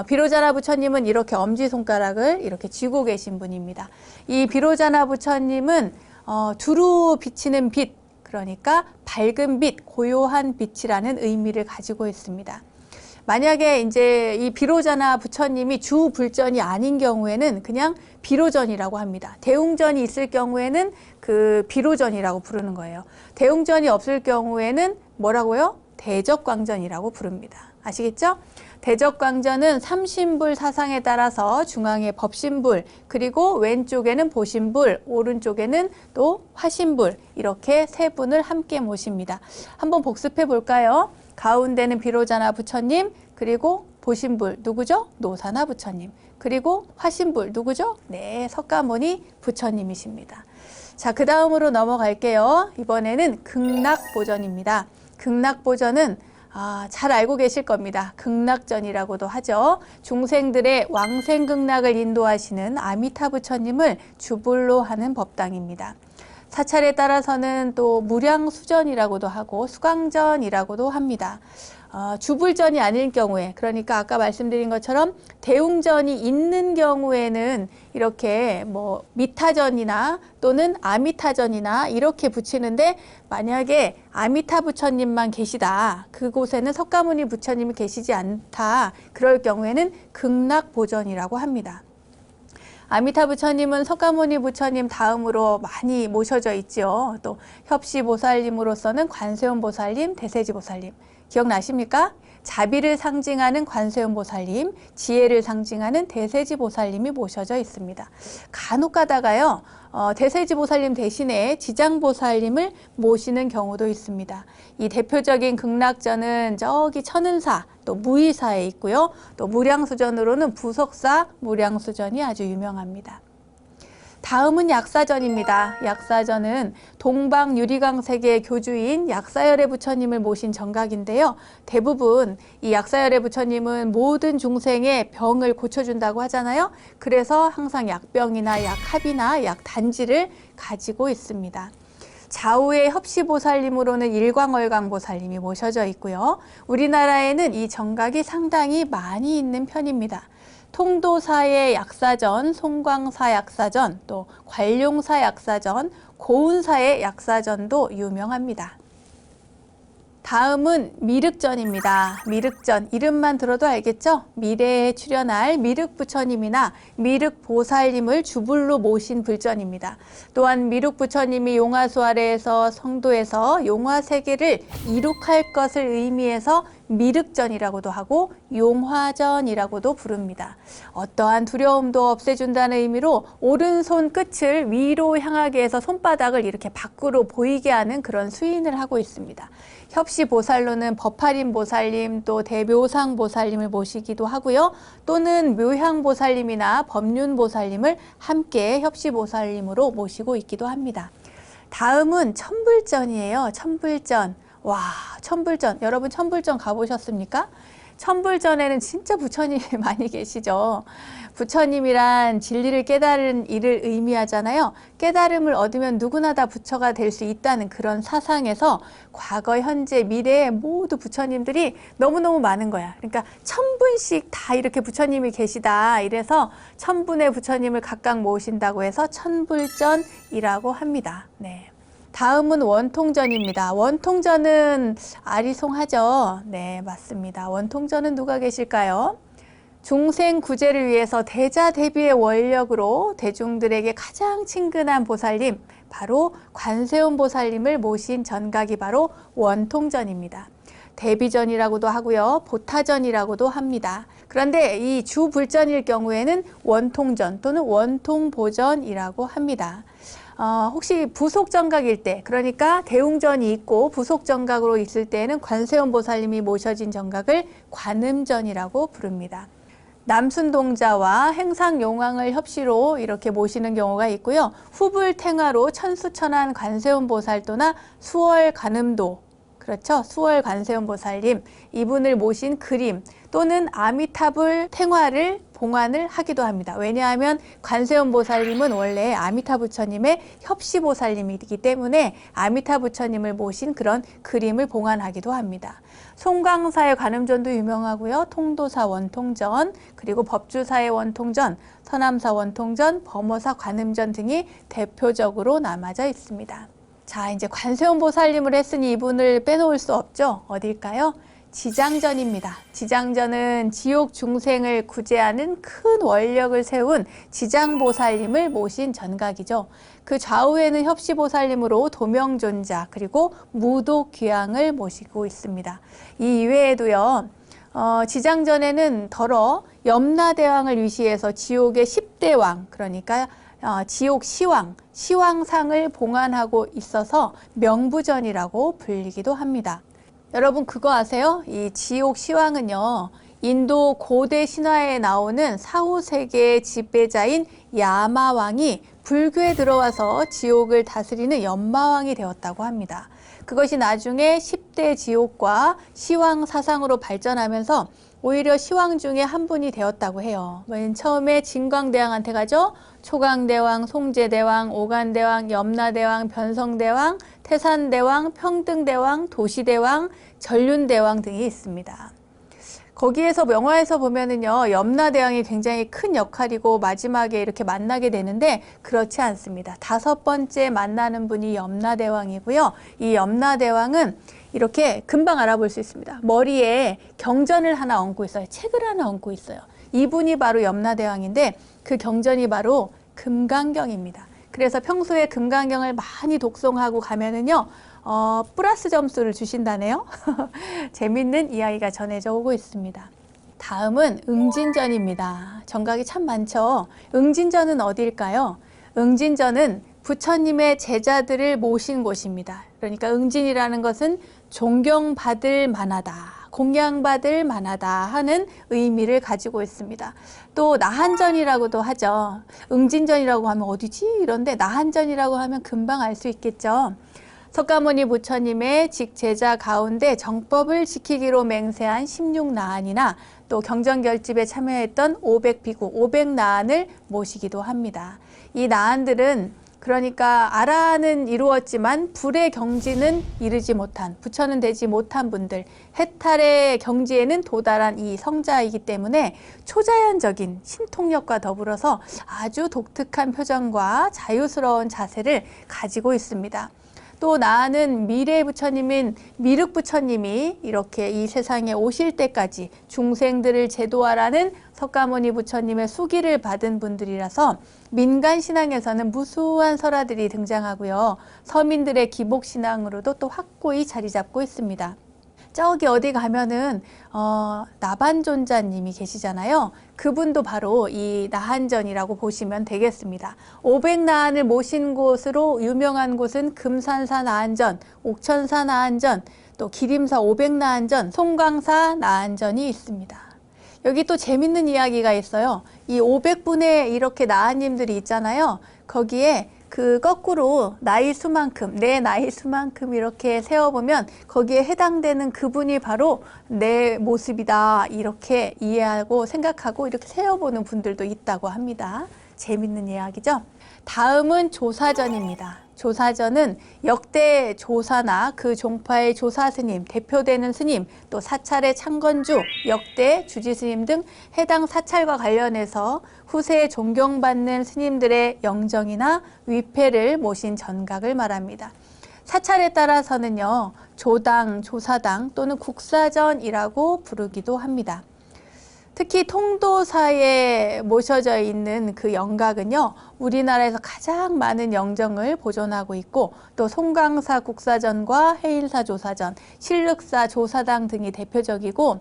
A: 비로자나 부처님은 이렇게 엄지손가락을 이렇게 쥐고 계신 분입니다. 이 비로자나 부처님은 두루 비치는 빛, 그러니까 밝은 빛, 고요한 빛이라는 의미를 가지고 있습니다. 만약에 이제 이 비로자나 부처님이 주 불전이 아닌 경우에는 그냥 비로전이라고 합니다. 대웅전이 있을 경우에는 그 비로전이라고 부르는 거예요. 대웅전이 없을 경우에는 뭐라고요? 대적광전이라고 부릅니다. 아시겠죠? 대적광전은 삼신불 사상에 따라서 중앙에 법신불, 그리고 왼쪽에는 보신불, 오른쪽에는 또 화신불, 이렇게 세 분을 함께 모십니다. 한번 복습해 볼까요? 가운데는 비로자나 부처님, 그리고 보신불 누구죠? 노사나 부처님, 그리고 화신불 누구죠? 네, 석가모니 부처님이십니다. 자, 그 다음으로 넘어갈게요. 이번에는 극락보전입니다. 극락보전은 잘 알고 계실 겁니다. 극락전이라고도 하죠. 중생들의 왕생극락을 인도하시는 아미타 부처님을 주불로 하는 법당입니다. 사찰에 따라서는 또 무량수전이라고도 하고 수강전이라고도 합니다. 주불전이 아닐 경우에, 그러니까 아까 말씀드린 것처럼 대웅전이 있는 경우에는 이렇게 뭐 미타전이나 또는 아미타전이나 이렇게 붙이는데, 만약에 아미타 부처님만 계시다, 그곳에는 석가모니 부처님이 계시지 않다, 그럴 경우에는 극락보전이라고 합니다. 아미타 부처님은 석가모니 부처님 다음으로 많이 모셔져 있죠. 또 협시보살님으로서는 관세음보살님, 대세지보살님. 기억나십니까? 자비를 상징하는 관세음보살님, 지혜를 상징하는 대세지보살님이 모셔져 있습니다. 간혹 가다가요, 대세지보살님 대신에 지장보살님을 모시는 경우도 있습니다. 이 대표적인 극락전은 저기 천은사, 또 무의사에 있고요. 또 무량수전으로는 부석사 무량수전이 아주 유명합니다. 다음은 약사전입니다. 약사전은 동방 유리광색의 교주인 약사열애 부처님을 모신 정각인데요. 대부분 이 약사열애 부처님은 모든 중생의 병을 고쳐준다고 하잖아요. 그래서 항상 약병이나 약합이나 약단지를 가지고 있습니다. 좌우의 협시보살님으로는 일광월광보살님이 모셔져 있고요. 우리나라에는 이 정각이 상당히 많이 있는 편입니다. 통도사의 약사전, 송광사 약사전, 또 관룡사 약사전, 고운사의 약사전도 유명합니다. 다음은 미륵전입니다. 미륵전, 이름만 들어도 알겠죠? 미래에 출현할 미륵부처님이나 미륵보살님을 주불로 모신 불전입니다. 또한 미륵부처님이 용화수 아래에서 성도에서 용화세계를 이룩할 것을 의미해서 미륵전이라고도 하고 용화전이라고도 부릅니다. 어떠한 두려움도 없애준다는 의미로 오른손 끝을 위로 향하게 해서 손바닥을 이렇게 밖으로 보이게 하는 그런 수인을 하고 있습니다. 협시보살로는 법화림보살님 또 대묘상보살님을 모시기도 하고요. 또는 묘향보살님이나 법륜보살님을 함께 협시보살님으로 모시고 있기도 합니다. 다음은 천불전이에요. 천불전. 와, 천불전. 여러분 천불전 가보셨습니까? 천불전에는 진짜 부처님이 많이 계시죠. 부처님이란 진리를 깨달은 이를 의미하잖아요. 깨달음을 얻으면 누구나 다 부처가 될 수 있다는 그런 사상에서 과거, 현재, 미래에 모두 부처님들이 너무너무 많은 거야. 그러니까 1000분씩 다 이렇게 부처님이 계시다. 이래서 1000분의 부처님을 각각 모신다고 해서 천불전이라고 합니다. 네. 다음은 원통전입니다. 원통전은 아리송하죠. 네, 맞습니다. 원통전은 누가 계실까요? 중생 구제를 위해서 대자대비의 원력으로 대중들에게 가장 친근한 보살님, 바로 관세음 보살님을 모신 전각이 바로 원통전입니다. 대비전이라고도 하고요. 보타전이라고도 합니다. 그런데 이 주불전일 경우에는 원통전 또는 원통보전이라고 합니다. 혹시 부속정각일 때, 그러니까 대웅전이 있고 부속정각으로 있을 때에는 관세음 보살님이 모셔진 정각을 관음전이라고 부릅니다. 남순동자와 행상용왕을 협시로 이렇게 모시는 경우가 있고요. 후불탱화로 천수천안 관세음 보살도나 수월관음도, 그렇죠. 수월관세음 보살님, 이분을 모신 그림 또는 아미타불 탱화를 봉안을 하기도 합니다. 왜냐하면 관세음 보살님은 원래 아미타 부처님의 협시 보살님이기 때문에 아미타 부처님을 모신 그런 그림을 봉안하기도 합니다. 송광사의 관음전도 유명하고요. 통도사 원통전, 그리고 법주사의 원통전, 서남사 원통전, 범어사 관음전 등이 대표적으로 남아져 있습니다. 자, 이제 관세음 보살님을 했으니 이분을 빼놓을 수 없죠. 어딜까요? 지장전입니다. 지장전은 지옥 중생을 구제하는 큰 원력을 세운 지장보살님을 모신 전각이죠. 그 좌우에는 협시보살님으로 도명존자 그리고 무도귀양을 모시고 있습니다. 이 이외에도요. 지장전에는 더러 염라대왕을 위시해서 지옥의 10대 왕, 그러니까 지옥 시왕, 시왕상을 봉안하고 있어서 명부전이라고 불리기도 합니다. 여러분 그거 아세요? 이 지옥 시왕은요, 인도 고대 신화에 나오는 사후세계의 지배자인 야마왕이 불교에 들어와서 지옥을 다스리는 연마왕이 되었다고 합니다. 그것이 나중에 10대 지옥과 시왕 사상으로 발전하면서 오히려 시왕 중에 한 분이 되었다고 해요. 맨 처음에 진광대왕한테 가죠. 초강대왕, 송제대왕, 오간대왕, 염라대왕, 변성대왕, 태산대왕, 평등대왕, 도시대왕, 전륜대왕 등이 있습니다. 거기에서 명화에서 보면은요, 염라대왕이 굉장히 큰 역할이고 마지막에 이렇게 만나게 되는데 그렇지 않습니다. 5번째 만나는 분이 염라대왕이고요. 이 염라대왕은 이렇게 금방 알아볼 수 있습니다. 머리에 경전을 하나 얹고 있어요. 책을 하나 얹고 있어요. 이분이 바로 염라대왕인데 그 경전이 바로 금강경입니다. 그래서 평소에 금강경을 많이 독송하고 가면은요, 플러스 점수를 주신다네요. 재밌는 이야기가 전해져 오고 있습니다. 다음은 응진전입니다. 정각이 참 많죠. 응진전은 어디일까요? 응진전은 부처님의 제자들을 모신 곳입니다. 그러니까 응진이라는 것은 존경받을 만하다, 공양받을 만하다 하는 의미를 가지고 있습니다. 또 나한전이라고도 하죠. 응진전이라고 하면 어디지? 이런데 나한전이라고 하면 금방 알 수 있겠죠. 석가모니 부처님의 직제자 가운데 정법을 지키기로 맹세한 16나한이나 또 경전결집에 참여했던 500비구, 500나한을 모시기도 합니다. 이 나한들은 그러니까 아라는 이루었지만 불의 경지는 이르지 못한, 부처는 되지 못한 분들, 해탈의 경지에는 도달한 이 성자이기 때문에 초자연적인 신통력과 더불어서 아주 독특한 표정과 자유스러운 자세를 가지고 있습니다. 또 나는 미래 부처님인 미륵 부처님이 이렇게 이 세상에 오실 때까지 중생들을 제도하라는 석가모니 부처님의 수기를 받은 분들이라서 민간 신앙에서는 무수한 설화들이 등장하고요. 서민들의 기복신앙으로도 또 확고히 자리 잡고 있습니다. 저기 어디 가면은 나반존자님이 계시잖아요. 그분도 바로 이 나한전이라고 보시면 되겠습니다. 500나한을 모신 곳으로 유명한 곳은 금산사 나한전, 옥천사 나한전, 또 기림사 500나한전, 송광사 나한전이 있습니다. 여기 또 재밌는 이야기가 있어요. 이 500분의 이렇게 나한님들이 있잖아요. 거기에 그 거꾸로 나이 수만큼, 내 나이 수만큼 이렇게 세어보면 거기에 해당되는 그분이 바로 내 모습이다, 이렇게 이해하고 생각하고 이렇게 세어보는 분들도 있다고 합니다. 재밌는 이야기죠. 다음은 조사전입니다. 조사전은 역대 조사나 그 종파의 조사 스님, 대표되는 스님, 또 사찰의 창건주, 역대 주지 스님 등 해당 사찰과 관련해서 후세에 존경받는 스님들의 영정이나 위패를 모신 전각을 말합니다. 사찰에 따라서는요, 조당, 조사당 또는 국사전이라고 부르기도 합니다. 특히 통도사에 모셔져 있는 그 영각은요, 우리나라에서 가장 많은 영정을 보존하고 있고, 또 송광사 국사전과 해일사 조사전, 신륵사 조사당 등이 대표적이고,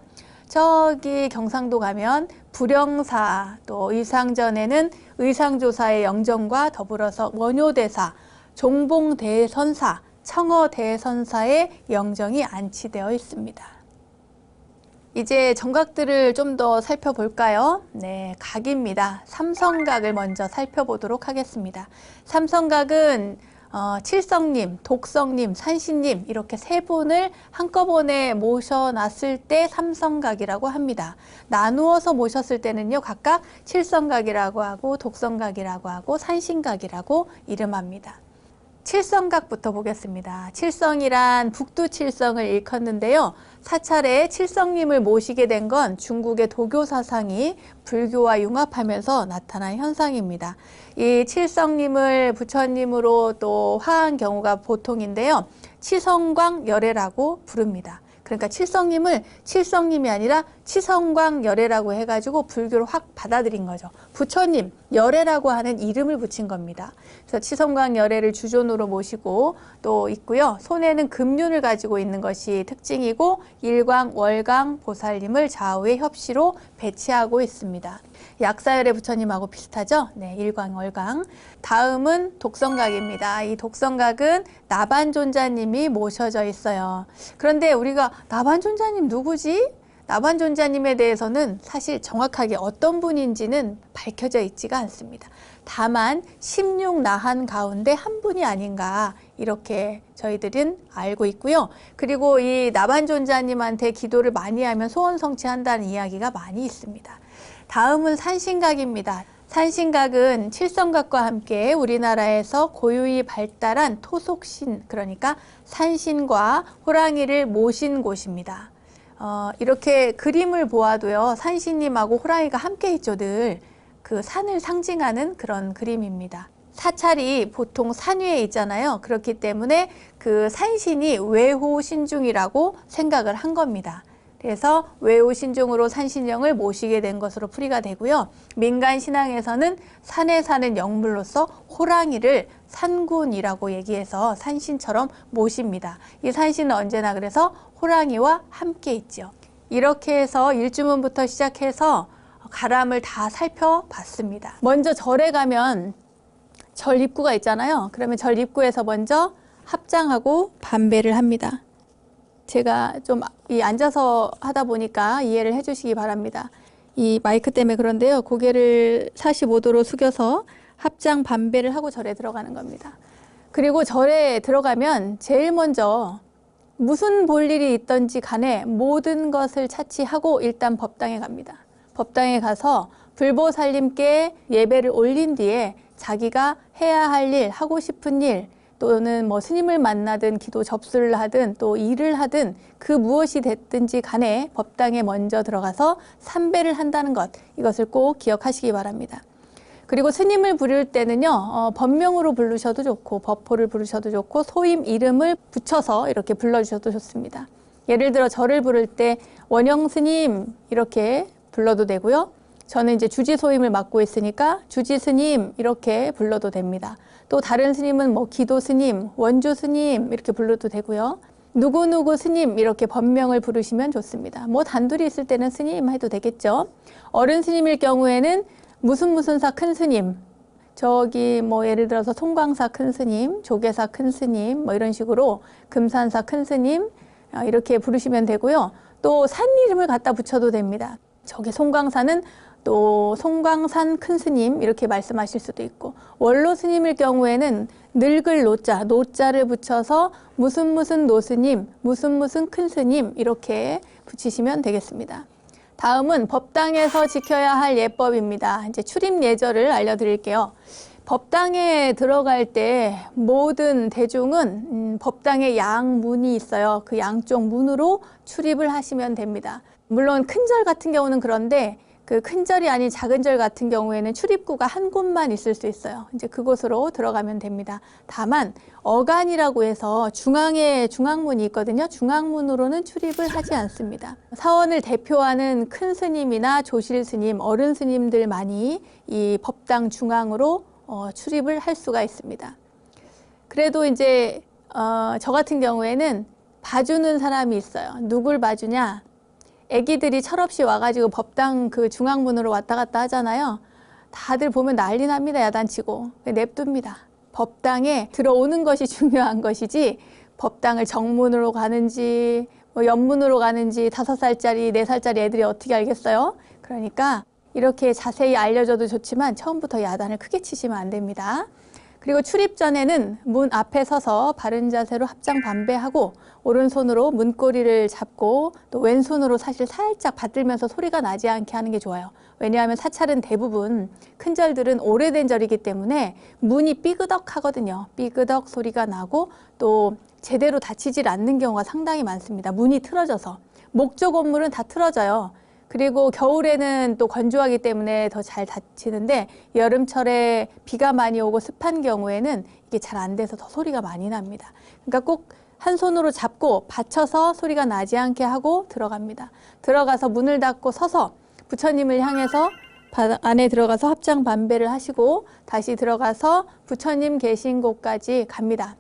A: 저기 경상도 가면 불영사, 또 의상전에는 의상조사의 영정과 더불어서 원효대사, 종봉대선사, 청어대선사의 영정이 안치되어 있습니다. 이제 정각들을 좀 더 살펴볼까요? 네, 각입니다. 삼성각을 먼저 살펴보도록 하겠습니다. 삼성각은 칠성님, 독성님, 산신님 이렇게 세 분을 한꺼번에 모셔놨을 때 삼성각이라고 합니다. 나누어서 모셨을 때는요, 각각 칠성각이라고 하고 독성각이라고 하고 산신각이라고 이름합니다. 칠성각부터 보겠습니다. 칠성이란 북두칠성을 일컫는데요. 사찰에 칠성님을 모시게 된 건 중국의 도교 사상이 불교와 융합하면서 나타난 현상입니다. 이 칠성님을 부처님으로 또 화한 경우가 보통인데요. 치성광열애라고 부릅니다. 그러니까 칠성님을 칠성님이 아니라 치성광열애라고 해가지고 불교를 확 받아들인 거죠. 부처님, 열애라고 하는 이름을 붙인 겁니다. 그래서 치성광열애를 주존으로 모시고 또 있고요. 손에는 금륜을 가지고 있는 것이 특징이고 일광, 월광, 보살님을 좌우의 협시로 배치하고 있습니다. 약사열애 부처님하고 비슷하죠? 네, 일광, 월광. 다음은 독성각입니다. 이 독성각은 나반존자님이 모셔져 있어요. 그런데 우리가 나반존자님 누구지? 나반존자님에 대해서는 사실 정확하게 어떤 분인지는 밝혀져 있지가 않습니다. 다만 16나한 가운데 한 분이 아닌가 이렇게 저희들은 알고 있고요. 그리고 이 나반존자님한테 기도를 많이 하면 소원 성취한다는 이야기가 많이 있습니다. 다음은 산신각입니다. 산신각은 칠성각과 함께 우리나라에서 고유히 발달한 토속신, 그러니까 산신과 호랑이를 모신 곳입니다. 이렇게 그림을 보아도요, 산신님하고 호랑이가 함께 있죠, 늘. 그 산을 상징하는 그런 그림입니다. 사찰이 보통 산 위에 있잖아요. 그렇기 때문에 그 산신이 외호신중이라고 생각을 한 겁니다. 그래서 외호신중으로 산신령을 모시게 된 것으로 풀이가 되고요. 민간 신앙에서는 산에 사는 영물로서 호랑이를 산군이라고 얘기해서 산신처럼 모십니다. 이 산신은 언제나 그래서 호랑이와 함께 있죠. 이렇게 해서 일주문부터 시작해서 가람을 다 살펴봤습니다. 먼저 절에 가면 절 입구가 있잖아요. 그러면 절 입구에서 먼저 합장하고 반배를 합니다. 제가 좀 앉아서 하다 보니까 이해를 해주시기 바랍니다. 이 마이크 때문에 그런데요. 고개를 45도로 숙여서 합장 반배를 하고 절에 들어가는 겁니다. 그리고 절에 들어가면 제일 먼저 무슨 볼일이 있던지 간에 모든 것을 차치하고 일단 법당에 갑니다. 법당에 가서 불보살님께 예배를 올린 뒤에 자기가 해야 할 일, 하고 싶은 일, 또는 뭐 스님을 만나든 기도 접수를 하든 또 일을 하든 그 무엇이 됐든지 간에 법당에 먼저 들어가서 삼배를 한다는 것, 이것을 꼭 기억하시기 바랍니다. 그리고 스님을 부를 때는요, 법명으로 부르셔도 좋고 법호를 부르셔도 좋고 소임 이름을 붙여서 이렇게 불러주셔도 좋습니다. 예를 들어 저를 부를 때 원영 스님 이렇게 불러도 되고요. 저는 이제 주지 소임을 맡고 있으니까 주지 스님 이렇게 불러도 됩니다. 또 다른 스님은 뭐 기도 스님, 원주 스님 이렇게 불러도 되고요. 누구누구 스님 이렇게 법명을 부르시면 좋습니다. 뭐 단둘이 있을 때는 스님 해도 되겠죠. 어른 스님일 경우에는 무슨 사 큰 스님, 저기 뭐 예를 들어서 송광사 큰 스님, 조계사 큰 스님 뭐 이런 식으로 금산사 큰 스님 이렇게 부르시면 되고요. 또 산 이름을 갖다 붙여도 됩니다. 저기 송광사는 또 송광산 큰 스님 이렇게 말씀하실 수도 있고, 원로 스님일 경우에는 늙을 노자, 노자를 붙여서 무슨 노스님, 무슨 큰 스님 이렇게 붙이시면 되겠습니다. 다음은 법당에서 지켜야 할 예법입니다. 이제 출입 예절을 알려드릴게요. 법당에 들어갈 때 모든 대중은 법당에 양문이 있어요. 그 양쪽 문으로 출입을 하시면 됩니다. 물론 큰 절 같은 경우는 그런데 그 큰 절이 아닌 작은 절 같은 경우에는 출입구가 한 곳만 있을 수 있어요. 이제 그곳으로 들어가면 됩니다. 다만 어간이라고 해서 중앙에 중앙문이 있거든요. 중앙문으로는 출입을 하지 않습니다. 사원을 대표하는 큰 스님이나 조실 스님, 어른 스님들만이 이 법당 중앙으로 출입을 할 수가 있습니다. 그래도 이제 저 같은 경우에는 봐주는 사람이 있어요. 누굴 봐주냐? 애기들이 철없이 와가지고 법당 그 중앙문으로 왔다 갔다 하잖아요. 다들 보면 난리 납니다. 야단치고. 냅둡니다. 법당에 들어오는 것이 중요한 것이지 법당을 정문으로 가는지 뭐 옆문으로 가는지 5살짜리, 4살짜리 애들이 어떻게 알겠어요? 그러니까 이렇게 자세히 알려줘도 좋지만 처음부터 야단을 크게 치시면 안 됩니다. 그리고 출입 전에는 문 앞에 서서 바른 자세로 합장 반배하고 오른손으로 문고리를 잡고 또 왼손으로 사실 살짝 받들면서 소리가 나지 않게 하는 게 좋아요. 왜냐하면 사찰은 대부분 큰 절들은 오래된 절이기 때문에 문이 삐그덕 하거든요. 삐그덕 소리가 나고 또 제대로 닫히질 않는 경우가 상당히 많습니다. 문이 틀어져서. 목조 건물은 다 틀어져요. 그리고 겨울에는 또 건조하기 때문에 더 잘 닫히는데 여름철에 비가 많이 오고 습한 경우에는 이게 잘 안 돼서 더 소리가 많이 납니다. 그러니까 꼭 한 손으로 잡고 받쳐서 소리가 나지 않게 하고 들어갑니다. 들어가서 문을 닫고 서서 부처님을 향해서 안에 들어가서 합장 반배를 하시고 다시 들어가서 부처님 계신 곳까지 갑니다.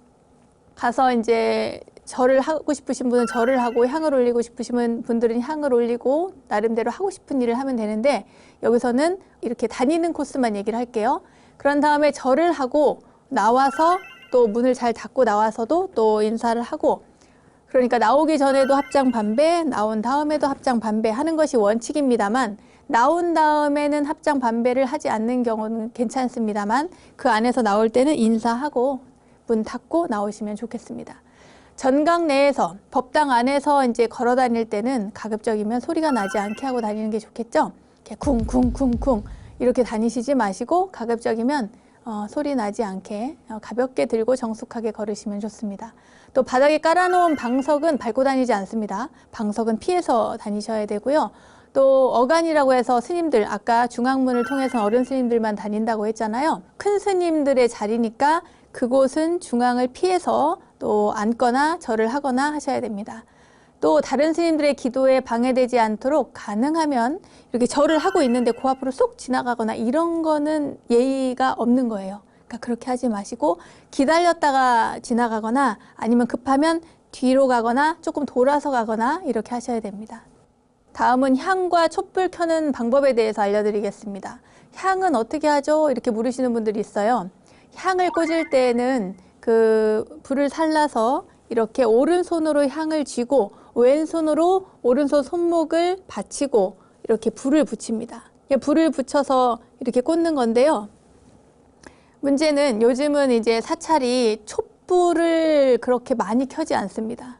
A: 가서 이제 절을 하고 싶으신 분은 절을 하고 향을 올리고 싶으신 분들은 향을 올리고 나름대로 하고 싶은 일을 하면 되는데 여기서는 이렇게 다니는 코스만 얘기를 할게요. 그런 다음에 절을 하고 나와서 또 문을 잘 닫고 나와서도 또 인사를 하고, 그러니까 나오기 전에도 합장 반배, 나온 다음에도 합장 반배 하는 것이 원칙입니다만 나온 다음에는 합장 반배를 하지 않는 경우는 괜찮습니다만 그 안에서 나올 때는 인사하고 문 닫고 나오시면 좋겠습니다. 전각 내에서 법당 안에서 이제 걸어 다닐 때는 가급적이면 소리가 나지 않게 하고 다니는 게 좋겠죠. 이렇게 쿵쿵쿵쿵 이렇게 다니시지 마시고 가급적이면 소리 나지 않게 가볍게 들고 정숙하게 걸으시면 좋습니다. 또 바닥에 깔아놓은 방석은 밟고 다니지 않습니다. 방석은 피해서 다니셔야 되고요. 또 어간이라고 해서 스님들, 아까 중앙문을 통해서 어른 스님들만 다닌다고 했잖아요. 큰 스님들의 자리니까 그곳은 중앙을 피해서 또 앉거나 절을 하거나 하셔야 됩니다. 또 다른 스님들의 기도에 방해되지 않도록 가능하면 이렇게 절을 하고 있는데 그 앞으로 쏙 지나가거나 이런 거는 예의가 없는 거예요. 그러니까 그렇게 하지 마시고 기다렸다가 지나가거나 아니면 급하면 뒤로 가거나 조금 돌아서 가거나 이렇게 하셔야 됩니다. 다음은 향과 촛불 켜는 방법에 대해서 알려드리겠습니다. 향은 어떻게 하죠? 이렇게 물으시는 분들이 있어요. 향을 꽂을 때는 그 불을 살라서 이렇게 오른손으로 향을 쥐고 왼손으로 오른손 손목을 받치고 이렇게 불을 붙입니다. 불을 붙여서 이렇게 꽂는 건데요. 문제는 요즘은 이제 사찰이 촛불을 그렇게 많이 켜지 않습니다.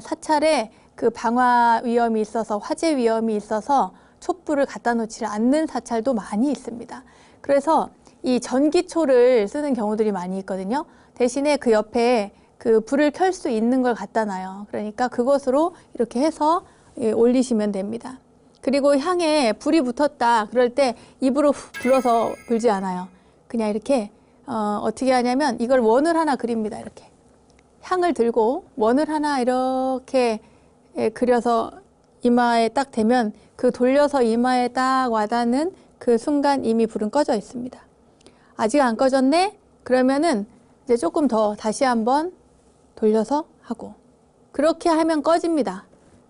A: 사찰에 그 방화 위험이 있어서 화재 위험이 있어서 촛불을 갖다 놓지 않는 사찰도 많이 있습니다. 그래서 이 전기초를 쓰는 경우들이 많이 있거든요. 대신에 그 옆에 그 불을 켤 수 있는 걸 갖다 놔요. 그러니까 그것으로 이렇게 해서 올리시면 됩니다. 그리고 향에 불이 붙었다 그럴 때 입으로 후 불어서 불지 않아요. 그냥 이렇게 어떻게 하냐면 이걸 원을 하나 그립니다. 이렇게 향을 들고 원을 하나 이렇게 그려서 이마에 딱 대면 그 돌려서 이마에 딱 와닿는 그 순간 이미 불은 꺼져 있습니다. 아직 안 꺼졌네? 그러면은 이제 조금 더 다시 한번 돌려서 하고 그렇게 하면 꺼집니다.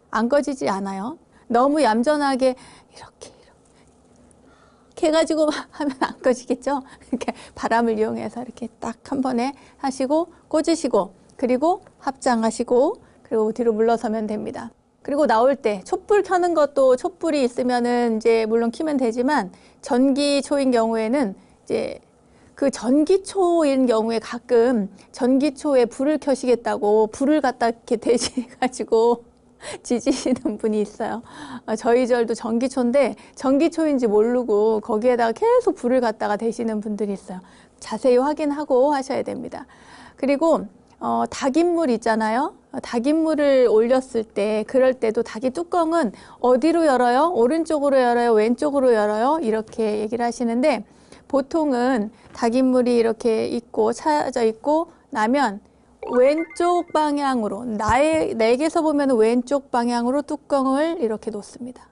A: 안 꺼지지 않아요. 너무 얌전하게 이렇게 해가지고 하면 안 꺼지겠죠? 이렇게 바람을 이용해서 이렇게 딱 한 번에 하시고 꽂으시고 그리고 합장하시고 그리고 뒤로 물러서면 됩니다. 그리고 나올 때 촛불 켜는 것도 촛불이 있으면은 이제 물론 켜면 되지만 전기초인 경우에는 이제 그 전기초인 경우에 가끔 전기초에 불을 켜시겠다고 불을 갖다 이렇게 대시가지고 지지시는 분이 있어요. 저희 절도 전기초인데 전기초인지 모르고 거기에다가 계속 불을 갖다가 대시는 분들이 있어요. 자세히 확인하고 하셔야 됩니다. 그리고 닭인물 있잖아요. 닭인물을 올렸을 때 그럴 때도 닭이 뚜껑은 어디로 열어요? 오른쪽으로 열어요? 왼쪽으로 열어요? 이렇게 얘기를 하시는데 보통은 닭인물이 이렇게 있고 차져 있고 나면 왼쪽 방향으로 내게서 보면 왼쪽 방향으로 뚜껑을 이렇게 놓습니다.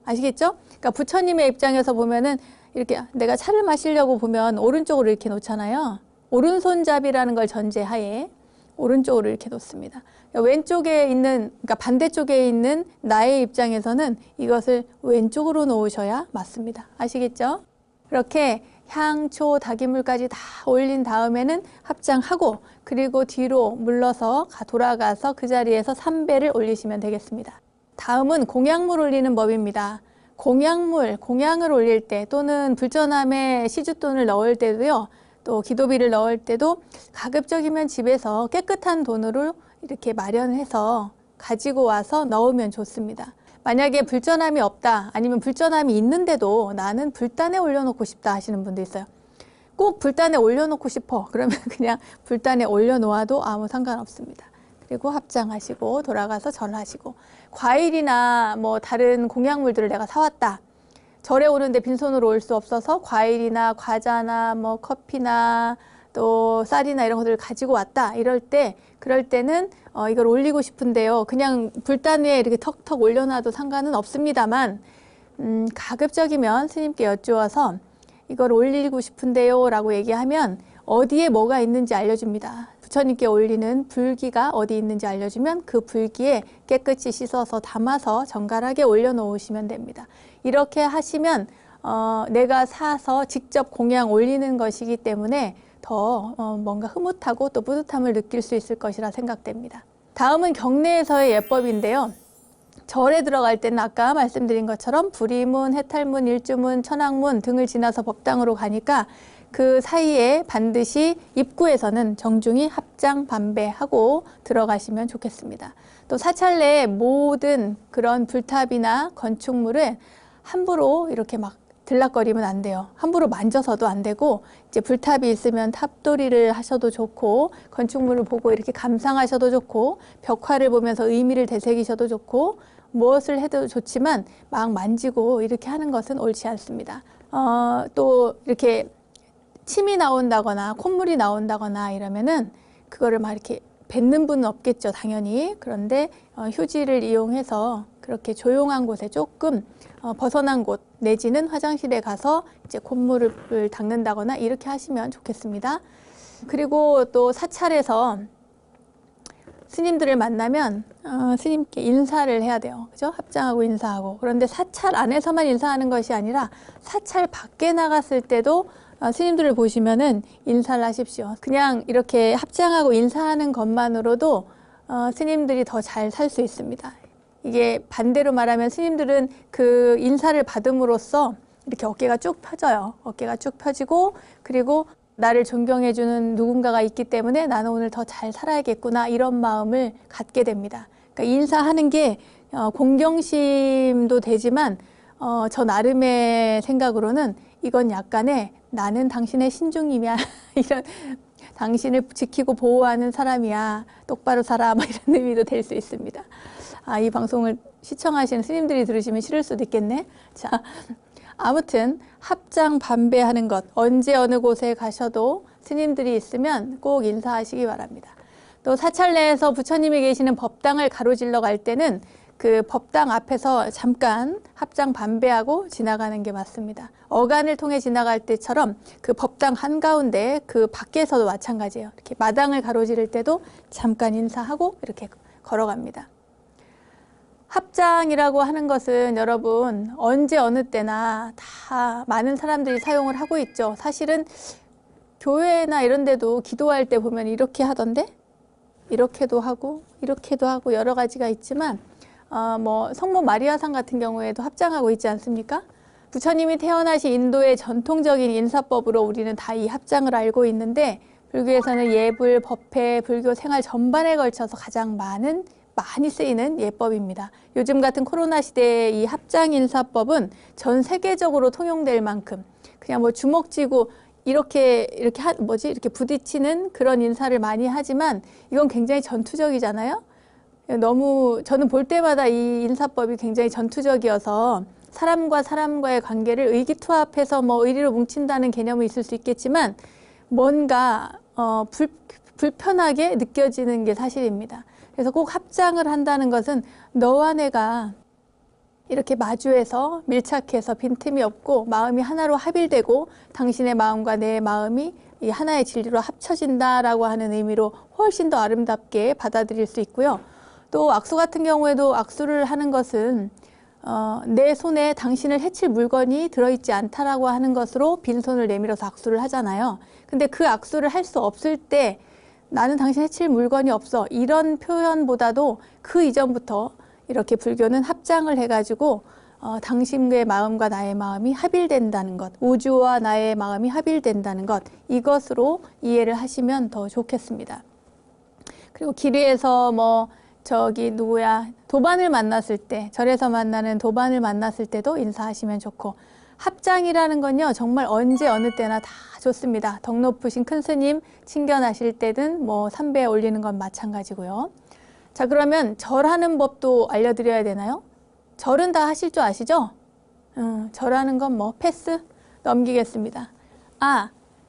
A: 아시겠죠? 그러니까 부처님의 입장에서 보면은 이렇게 내가 차를 마시려고 보면 오른쪽으로 이렇게 놓잖아요. 오른손잡이라는 걸 전제하에 오른쪽으로 이렇게 놓습니다. 왼쪽에 있는, 그러니까 반대쪽에 있는 나의 입장에서는 이것을 왼쪽으로 놓으셔야 맞습니다. 아시겠죠? 그렇게 향초, 닭인물까지 다 올린 다음에는 합장하고 그리고 뒤로 물러서 돌아가서 그 자리에서 3배를 올리시면 되겠습니다. 다음은 공양물 올리는 법입니다. 공양을 올릴 때 또는 불전함에 시읒돈을 넣을 때도요. 또 기도비를 넣을 때도 가급적이면 집에서 깨끗한 돈으로 이렇게 마련해서 가지고 와서 넣으면 좋습니다. 만약에 불전함이 없다 아니면 불전함이 있는데도 나는 불단에 올려놓고 싶다 하시는 분도 있어요. 꼭 불단에 올려놓고 싶어 그러면 그냥 불단에 올려놓아도 아무 상관없습니다. 그리고 합장하시고 돌아가서 절하시고 과일이나 뭐 다른 공약물들을 내가 사왔다. 절에 오는데 빈손으로 올 수 없어서 과일이나 과자나 뭐 커피나 또 쌀이나 이런 것들을 가지고 왔다. 그럴 때는 이걸 올리고 싶은데요. 그냥 불단 위에 이렇게 턱턱 올려놔도 상관은 없습니다만 가급적이면 스님께 여쭈어서 이걸 올리고 싶은데요 라고 얘기하면 어디에 뭐가 있는지 알려줍니다. 부처님께 올리는 불기가 어디 있는지 알려주면 그 불기에 깨끗이 씻어서 담아서 정갈하게 올려놓으시면 됩니다. 이렇게 하시면 내가 사서 직접 공양 올리는 것이기 때문에 더 뭔가 흐뭇하고 또 뿌듯함을 느낄 수 있을 것이라 생각됩니다. 다음은 경내에서의 예법인데요. 절에 들어갈 때는 아까 말씀드린 것처럼 불이문, 해탈문, 일주문, 천왕문 등을 지나서 법당으로 가니까 그 사이에 반드시 입구에서는 정중히 합장, 반배하고 들어가시면 좋겠습니다. 또 사찰 내 모든 그런 불탑이나 건축물을 함부로 이렇게 막 들락거리면 안 돼요. 함부로 만져서도 안 되고 이제 불탑이 있으면 탑돌이를 하셔도 좋고 건축물을 보고 이렇게 감상하셔도 좋고 벽화를 보면서 의미를 되새기셔도 좋고 무엇을 해도 좋지만 막 만지고 이렇게 하는 것은 옳지 않습니다. 또 이렇게 침이 나온다거나 콧물이 나온다거나 이러면은 그거를 막 이렇게 뱉는 분은 없겠죠, 당연히. 그런데 휴지를 이용해서 그렇게 조용한 곳에 조금 벗어난 곳 내지는 화장실에 가서 이제 콧물을 닦는다거나 이렇게 하시면 좋겠습니다. 그리고 또 사찰에서 스님들을 만나면 스님께 인사를 해야 돼요. 그죠? 합장하고 인사하고. 그런데 사찰 안에서만 인사하는 것이 아니라 사찰 밖에 나갔을 때도 스님들을 보시면은 인사를 하십시오. 그냥 이렇게 합장하고 인사하는 것만으로도 스님들이 더 잘 살 수 있습니다. 이게 반대로 말하면 스님들은 그 인사를 받음으로써 이렇게 어깨가 쭉 펴져요. 어깨가 쭉 펴지고, 그리고 나를 존경해주는 누군가가 있기 때문에 나는 오늘 더 잘 살아야겠구나, 이런 마음을 갖게 됩니다. 그러니까 인사하는 게 공경심도 되지만 저 나름의 생각으로는 이건 약간의 나는 당신의 신중이야 이런, 당신을 지키고 보호하는 사람이야, 똑바로 살아, 뭐 이런 의미도 될 수 있습니다. 이 방송을 시청하시는 스님들이 들으시면 싫을 수도 있겠네. 자, 아무튼 합장 반배하는 것, 언제 어느 곳에 가셔도 스님들이 있으면 꼭 인사하시기 바랍니다. 또 사찰내에서 부처님이 계시는 법당을 가로질러 갈 때는 그 법당 앞에서 잠깐 합장 반배하고 지나가는 게 맞습니다. 어간을 통해 지나갈 때처럼 그 법당 한가운데 그 밖에서도 마찬가지예요. 이렇게 마당을 가로지를 때도 잠깐 인사하고 이렇게 걸어갑니다. 합장이라고 하는 것은 여러분 언제 어느 때나 다 많은 사람들이 사용을 하고 있죠. 사실은 교회나 이런 데도 기도할 때 보면 이렇게 하던데, 이렇게도 하고 이렇게도 하고 여러 가지가 있지만 뭐 성모 마리아상 같은 경우에도 합장하고 있지 않습니까? 부처님이 태어나신 인도의 전통적인 인사법으로 우리는 다 이 합장을 알고 있는데, 불교에서는 예불, 법회, 불교 생활 전반에 걸쳐서 가장 많이 쓰이는 예법입니다. 요즘 같은 코로나 시대에 이 합장 인사법은 전 세계적으로 통용될 만큼 그냥 뭐 주먹 쥐고 이렇게 부딪히는 그런 인사를 많이 하지만 이건 굉장히 전투적이잖아요. 너무 저는 볼 때마다 이 인사법이 굉장히 전투적이어서 사람과 사람과의 관계를 의기투합해서 뭐 의리로 뭉친다는 개념이 있을 수 있겠지만 뭔가 불편하게 느껴지는 게 사실입니다. 그래서 꼭 합장을 한다는 것은 너와 내가 이렇게 마주해서 밀착해서 빈틈이 없고 마음이 하나로 합일되고 당신의 마음과 내 마음이 이 하나의 진리로 합쳐진다라고 하는 의미로 훨씬 더 아름답게 받아들일 수 있고요. 또 악수 같은 경우에도 악수를 하는 것은 내 손에 당신을 해칠 물건이 들어있지 않다라고 하는 것으로 빈손을 내밀어서 악수를 하잖아요. 근데 그 악수를 할 수 없을 때 나는 당신 해칠 물건이 없어, 이런 표현보다도 그 이전부터 이렇게 불교는 합장을 해가지고 당신의 마음과 나의 마음이 합일된다는 것, 우주와 나의 마음이 합일된다는 것, 이것으로 이해를 하시면 더 좋겠습니다. 그리고 길 위에서 도반을 만났을 때, 절에서 만나는 도반을 만났을 때도 인사하시면 좋고, 합장이라는 건요 정말 언제 어느 때나 다 좋습니다. 덕 높으신 큰 스님 친견하실 때든 삼배에 올리는 건 마찬가지고요. 자, 그러면 절하는 법도 알려드려야 되나요? 절은 다 하실 줄 아시죠? 절하는 건 패스 넘기겠습니다.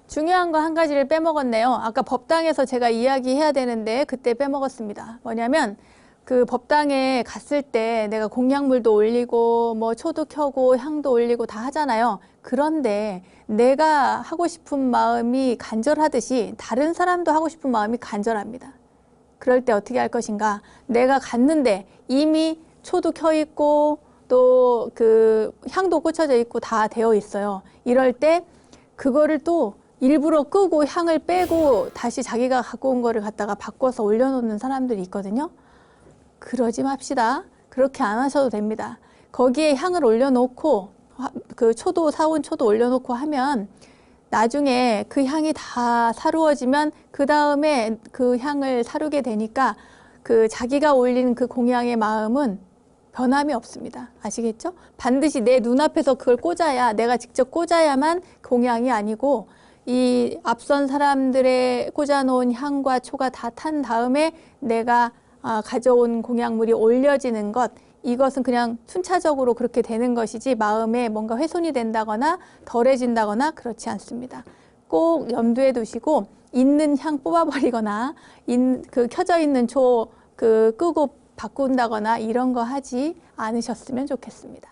A: 중요한 거 한 가지를 빼먹었네요. 아까 법당에서 제가 이야기해야 되는데 그때 빼먹었습니다. 뭐냐면 그 법당에 갔을 때 내가 공약물도 올리고 초도 켜고 향도 올리고 다 하잖아요. 그런데 내가 하고 싶은 마음이 간절하듯이 다른 사람도 하고 싶은 마음이 간절합니다. 그럴 때 어떻게 할 것인가? 내가 갔는데 이미 초도 켜 있고 또 그 향도 꽂혀져 있고 다 되어 있어요. 이럴 때 그거를 또 일부러 끄고 향을 빼고 다시 자기가 갖고 온 거를 갖다가 바꿔서 올려놓는 사람들이 있거든요. 그러지 맙시다. 그렇게 안 하셔도 됩니다. 거기에 향을 올려놓고 그 사온 초도 올려놓고 하면 나중에 그 향이 다 사루어지면 그 다음에 그 향을 사루게 되니까 그 자기가 올린 그 공양의 마음은 변함이 없습니다. 아시겠죠? 반드시 내 눈앞에서 그걸 꽂아야, 내가 직접 꽂아야만 공양이 아니고 이 앞선 사람들의 꽂아놓은 향과 초가 다 탄 다음에 내가 가져온 공약물이 올려지는 것, 이것은 그냥 순차적으로 그렇게 되는 것이지 마음에 뭔가 훼손이 된다거나 덜해진다거나 그렇지 않습니다. 꼭 염두에 두시고 있는 향 뽑아버리거나 그 켜져 있는 초 끄고 바꾼다거나 이런 거 하지 않으셨으면 좋겠습니다.